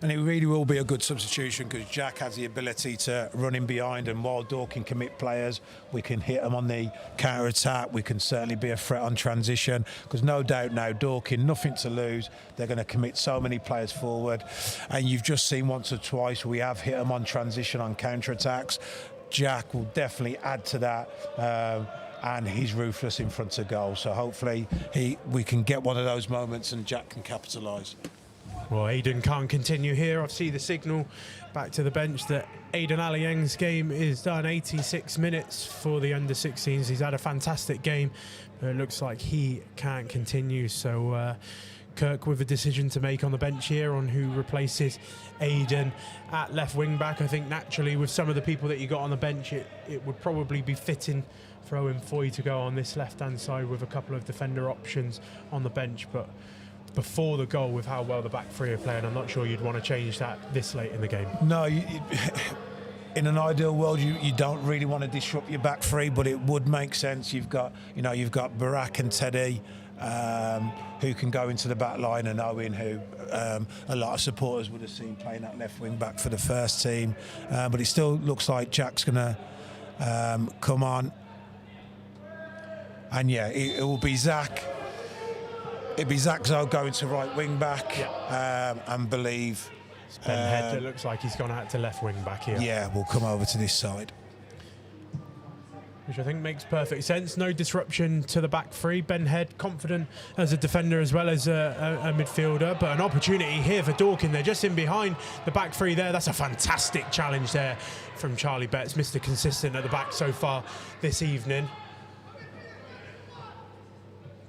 And it really will be a good substitution because Jack has the ability to run in behind, and while Dorking commit players, we can hit them on the counter-attack. We can certainly be a threat on transition because no doubt now Dorking, nothing to lose. They're going to commit so many players forward. And you've just seen once or twice we have hit them on transition on counter-attacks. Jack will definitely add to that. And he's ruthless in front of goal. So hopefully we can get one of those moments and Jack can capitalise. Well, Aidan can't continue here. I see the signal back to the bench that Aidan Aliang's game is done. 86 minutes for the under-16s. He's had a fantastic game, but it looks like he can't continue. So Kirk with a decision to make on the bench here on who replaces Aidan at left wing back. I think naturally with some of the people that you got on the bench, it would probably be fitting for Owen Foy to go on this left-hand side with a couple of defender options on the bench. But before the goal, with how well the back three are playing, I'm not sure you'd want to change that this late in the game. No, in an ideal world, you don't really want to disrupt your back three, but it would make sense. You've got Barak and Teddy, who can go into the back line, and Owen, who a lot of supporters would have seen playing that left wing back for the first team. But it still looks like Jack's going to come on. And yeah, it will be Zach. It'd be Zach Zoe going to right wing back, and believe. Ben Head, it looks like he's gone out to left wing back here. Yeah, we'll come over to this side. Which I think makes perfect sense. No disruption to the back three. Ben Head, confident as a defender as well as a midfielder, but an opportunity here for Dorking. They're just in behind the back three there. That's a fantastic challenge there from Charlie Betts. Mr. Consistent at the back so far this evening.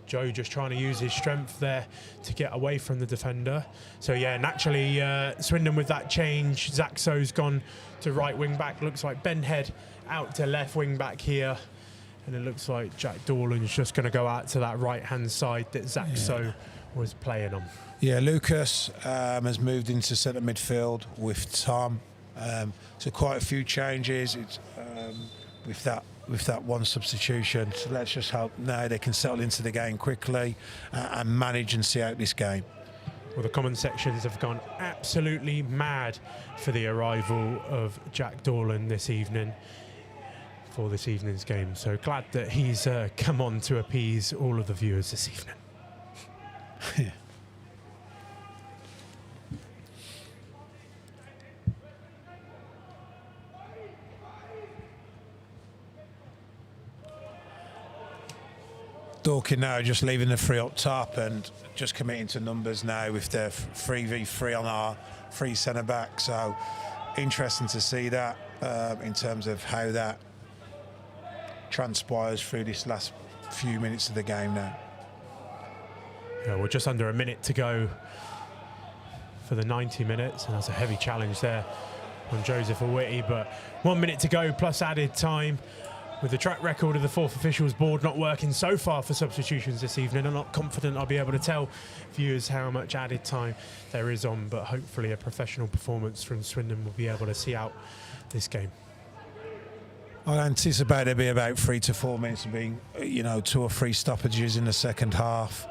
Joe just trying to use his strength there to get away from the defender. So yeah, naturally Swindon with that change. Zach So's gone to right wing back. Looks like Ben Head out to left wing back here. And it looks like Jack Dorland's just going to go out to that right hand side that Zach So was playing on. Yeah, Lucas has moved into centre midfield with Tom. So quite a few changes. It's with that one substitution. So let's just hope now they can settle into the game quickly and manage and see out this game. Well, the comment sections have gone absolutely mad for the arrival of Jack Dorling this evening for this evening's game. So glad that he's come on to appease all of the viewers this evening. Yeah. Dorking now just leaving the three up top and just committing to numbers now with their 3v3 on our three centre back. So interesting to see that in terms of how that transpires through this last few minutes of the game now. Yeah, we're just under a minute to go for the 90 minutes, and that's a heavy challenge there on Joseph Awiti, but 1 minute to go plus added time. With the track record of the fourth officials board not working so far for substitutions this evening, I'm not confident I'll be able to tell viewers how much added time there is on, but hopefully a professional performance from Swindon will be able to see out this game. I anticipate there'll be about 3 to 4 minutes of being, 2 or 3 stoppages in the second half.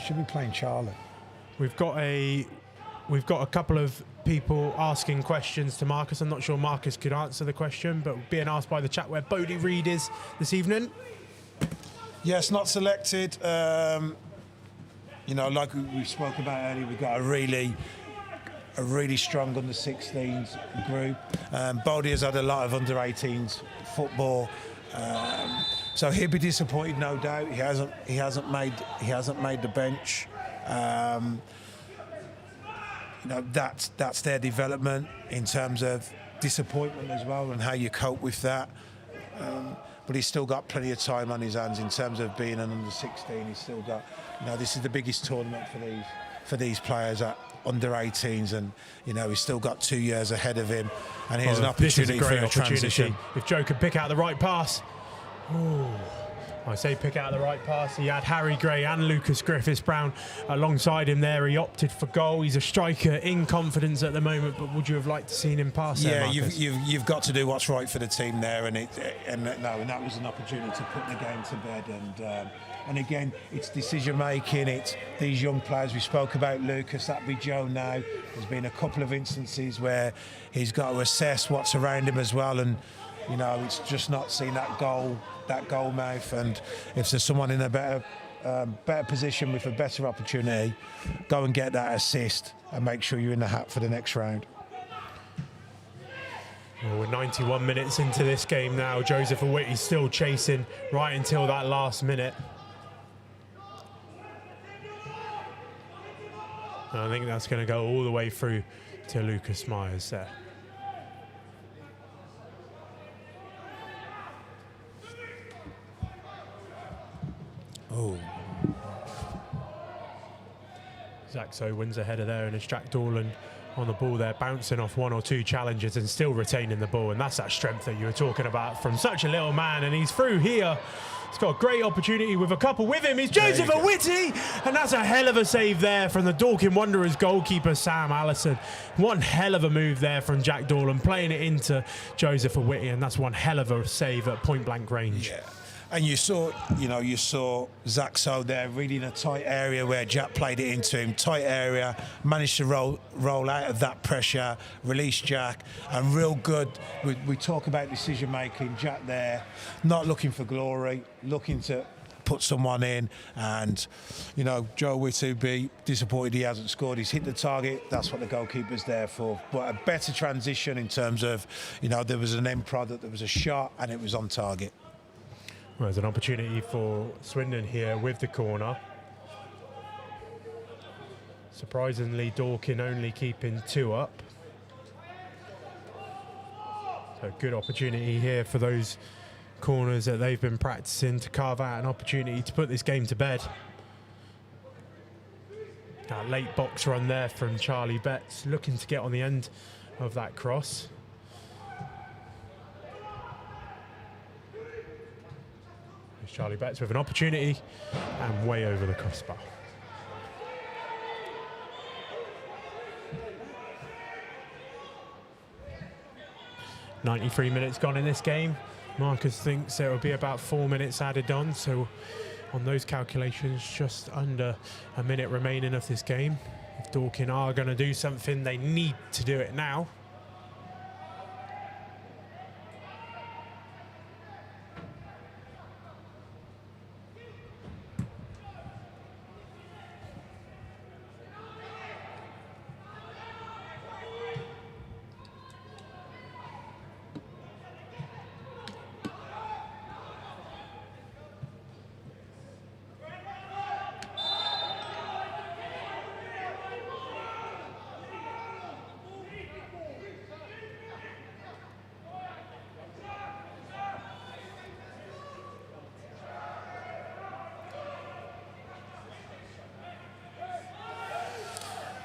Should be playing Charlie. We've got a couple of people asking questions to Marcus. I'm not sure Marcus could answer the question, but being asked by the chat where Bodie Reed is this evening. Yes, not selected. Like we spoke about earlier, we've got a really strong under-16s group. Bodie has had a lot of under-18s football. So he'll be disappointed, no doubt. He hasn't made the bench. That's their development in terms of disappointment as well, and how you cope with that. But he's still got plenty of time on his hands in terms of being an under-16. He's still got, this is the biggest tournament for these players at under-18s, and he's still got 2 years ahead of him. And here's an opportunity for a transition. If Joe could pick out the right pass. Ooh. I say pick out the right pass. He had Harry Gray and Lucas Griffiths-Brown alongside him there. He opted for goal. He's a striker in confidence at the moment, but would you have liked to seen him pass there, Marcus? you've got to do what's right for the team there, and that was an opportunity to put the game to bed. And again, it's decision making. It's these young players. We spoke about Lucas. That'd be Joe now. There's been a couple of instances where he's got to assess what's around him as well, and it's just not seen that goal mouth. And if there's someone in a better position with a better opportunity, go and get that assist and make sure you're in the hat for the next round. Well, we're 91 minutes into this game now. Joseph Awiti still chasing right until that last minute. And I think that's going to go all the way through to Lucas Myers there. Oh. Zaxo wins a header there, and it's Jack Dorling on the ball there, bouncing off 1 or 2 challenges and still retaining the ball. And that's that strength that you were talking about from such a little man. And he's through here. He's got a great opportunity with a couple with him. He's Joseph Awiti, and that's a hell of a save there from the Dorking Wanderers goalkeeper, Sam Allison. One hell of a move there from Jack Dorling, playing it into Joseph Awiti, and that's one hell of a save at point-blank range. Yeah. And you saw Zaxo there, really in a tight area where Jack played it into him. Tight area, managed to roll out of that pressure, release Jack, and real good. We talk about decision making. Jack there, not looking for glory, looking to put someone in. And Joe Whitty be disappointed he hasn't scored. He's hit the target. That's what the goalkeeper's there for. But a better transition in terms of there was an end product, there was a shot, and it was on target. Well, there's an opportunity for Swindon here with the corner. Surprisingly, Dorking only keeping 2 up. So good opportunity here for those corners that they've been practicing to carve out an opportunity to put this game to bed. That late box run there from Charlie Betts, looking to get on the end of that cross. Charlie Betts with an opportunity and way over the crossbar. 93 minutes gone in this game. Marcus thinks there will be about 4 minutes added on, so on those calculations, just under a minute remaining of this game. If Dorking are going to do something, they need to do it now.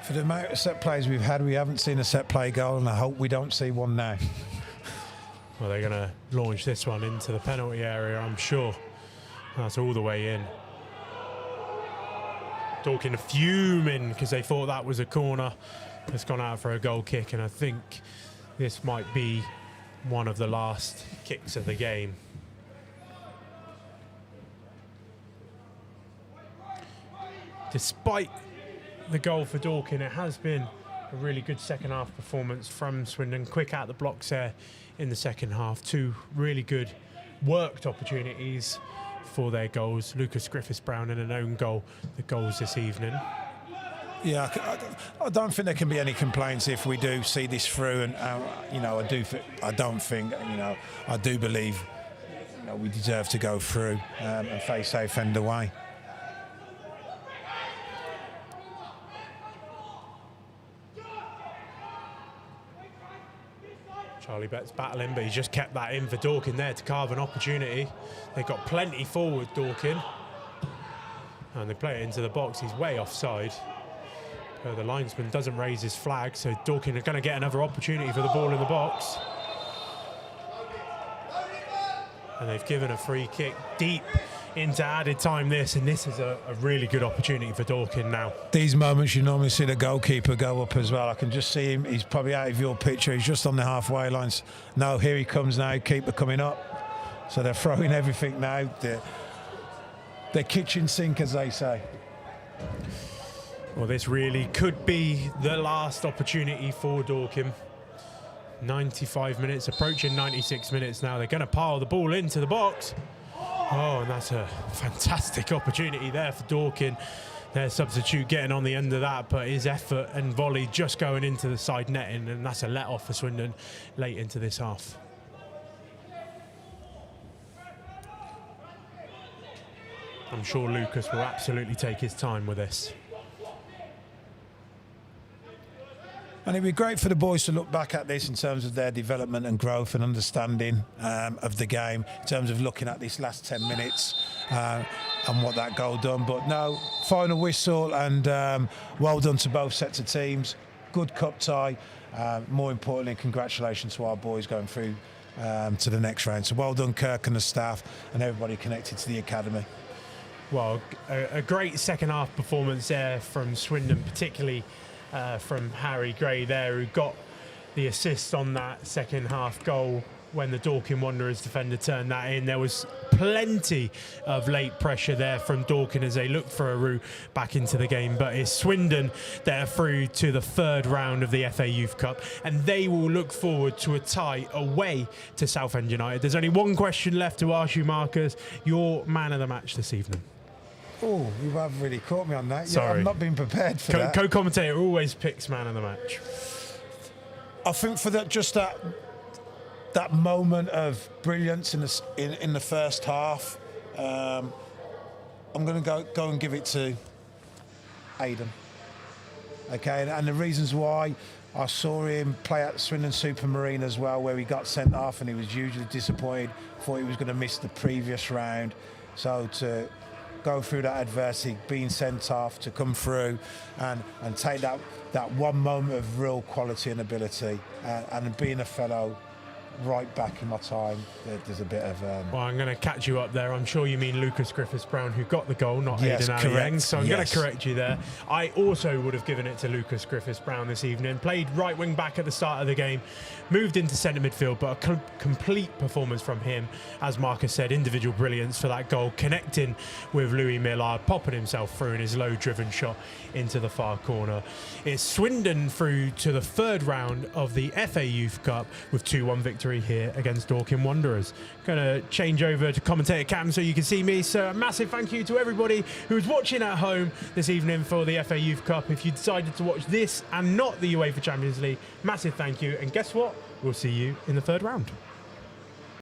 For the amount of set plays we've had, we haven't seen a set play goal, and I hope we don't see one now. Well, they're going to launch this one into the penalty area, I'm sure. That's all the way in. Dorking fuming because they thought that was a corner. It's gone out for a goal kick, and I think this might be one of the last kicks of the game. Despite the goal for Dorking, it has been a really good second half performance from Swindon. Quick out the blocks there in the second half. 2 really good worked opportunities for their goals. Lucas Griffiths-Brown and an own goal, the goals this evening. Yeah, I don't think there can be any complaints if we do see this through, and you know, I don't think, you know, I do believe, you know, we deserve to go through and face Southend away. Charlie Betts battling, but he just kept that in for Dorking there to carve an opportunity. They got plenty forward, Dorking. And they play it into the box. He's way offside. The linesman doesn't raise his flag, so Dorking are going to get another opportunity for the ball in the box. And they've given a free kick deep into added time this, and this is a really good opportunity for Dorking now. These moments you normally see the goalkeeper go up as well. I can just see him, he's probably out of your picture, he's just on the halfway lines. No, here he comes now, keeper coming up. So they're throwing everything now. They're kitchen sink, as they say. Well, this really could be the last opportunity for Dorking. 95 minutes, approaching 96 minutes now. They're going to pile the ball into the box. Oh, and that's a fantastic opportunity there for Dorking. Their substitute getting on the end of that, but his effort and volley just going into the side netting, and that's a let-off for Swindon late into this half. I'm sure Lucas will absolutely take his time with this. And it'd be great for the boys to look back at this in terms of their development and growth and understanding of the game, in terms of looking at this last 10 minutes and what that goal done. But no, final whistle, and well done to both sets of teams. Good cup tie. More importantly, congratulations to our boys going through to the next round. So well done, Kirk and the staff and everybody connected to the academy. Well, a great second half performance there from Swindon, particularly from Harry Gray there, who got the assist on that second half goal when the Dorking Wanderers defender turned that in. There was plenty of late pressure there from Dorking as they looked for a route back into the game, but it's Swindon that are through to the 3rd round of the FA Youth Cup, and they will look forward to a tie away to Southend United. There's only one question left to ask you, Marcus. Your man of the match this evening. Oh, you have really caught me on that. Sorry. Yeah, I've not been prepared for that. Co-commentator always picks man of the match. I think for that, just that moment of brilliance in the first half, I'm going to go and give it to Aidan. Okay, and the reasons why, I saw him play at Swindon Supermarine as well, where he got sent off and he was hugely disappointed. Thought he was going to miss the previous round. So to go through that adversity, being sent off, to come through and take that one moment of real quality and ability, and being a fellow right back in my time. There's a bit of... Well, I'm going to catch you up there. I'm sure you mean Lucas Griffiths-Brown, who got the goal, not Yes, Aidan correct. Alieng. So I'm going Yes. to correct you there. I also would have given it to Lucas Griffiths-Brown this evening. Played right wing back at the start of the game, moved into centre midfield, but a complete performance from him. As Marcus said, individual brilliance for that goal, connecting with Louis Millard, popping himself through in his low-driven shot into the far corner. It's Swindon through to the third round of the FA Youth Cup with 2-1 victory here against Dorking Wanderers. Going to change over to commentator Cam so you can see me. So a massive thank you to everybody who's watching at home this evening for the FA Youth Cup. If you decided to watch this and not the UEFA Champions League, massive thank you. And guess what? We'll see you in the third round.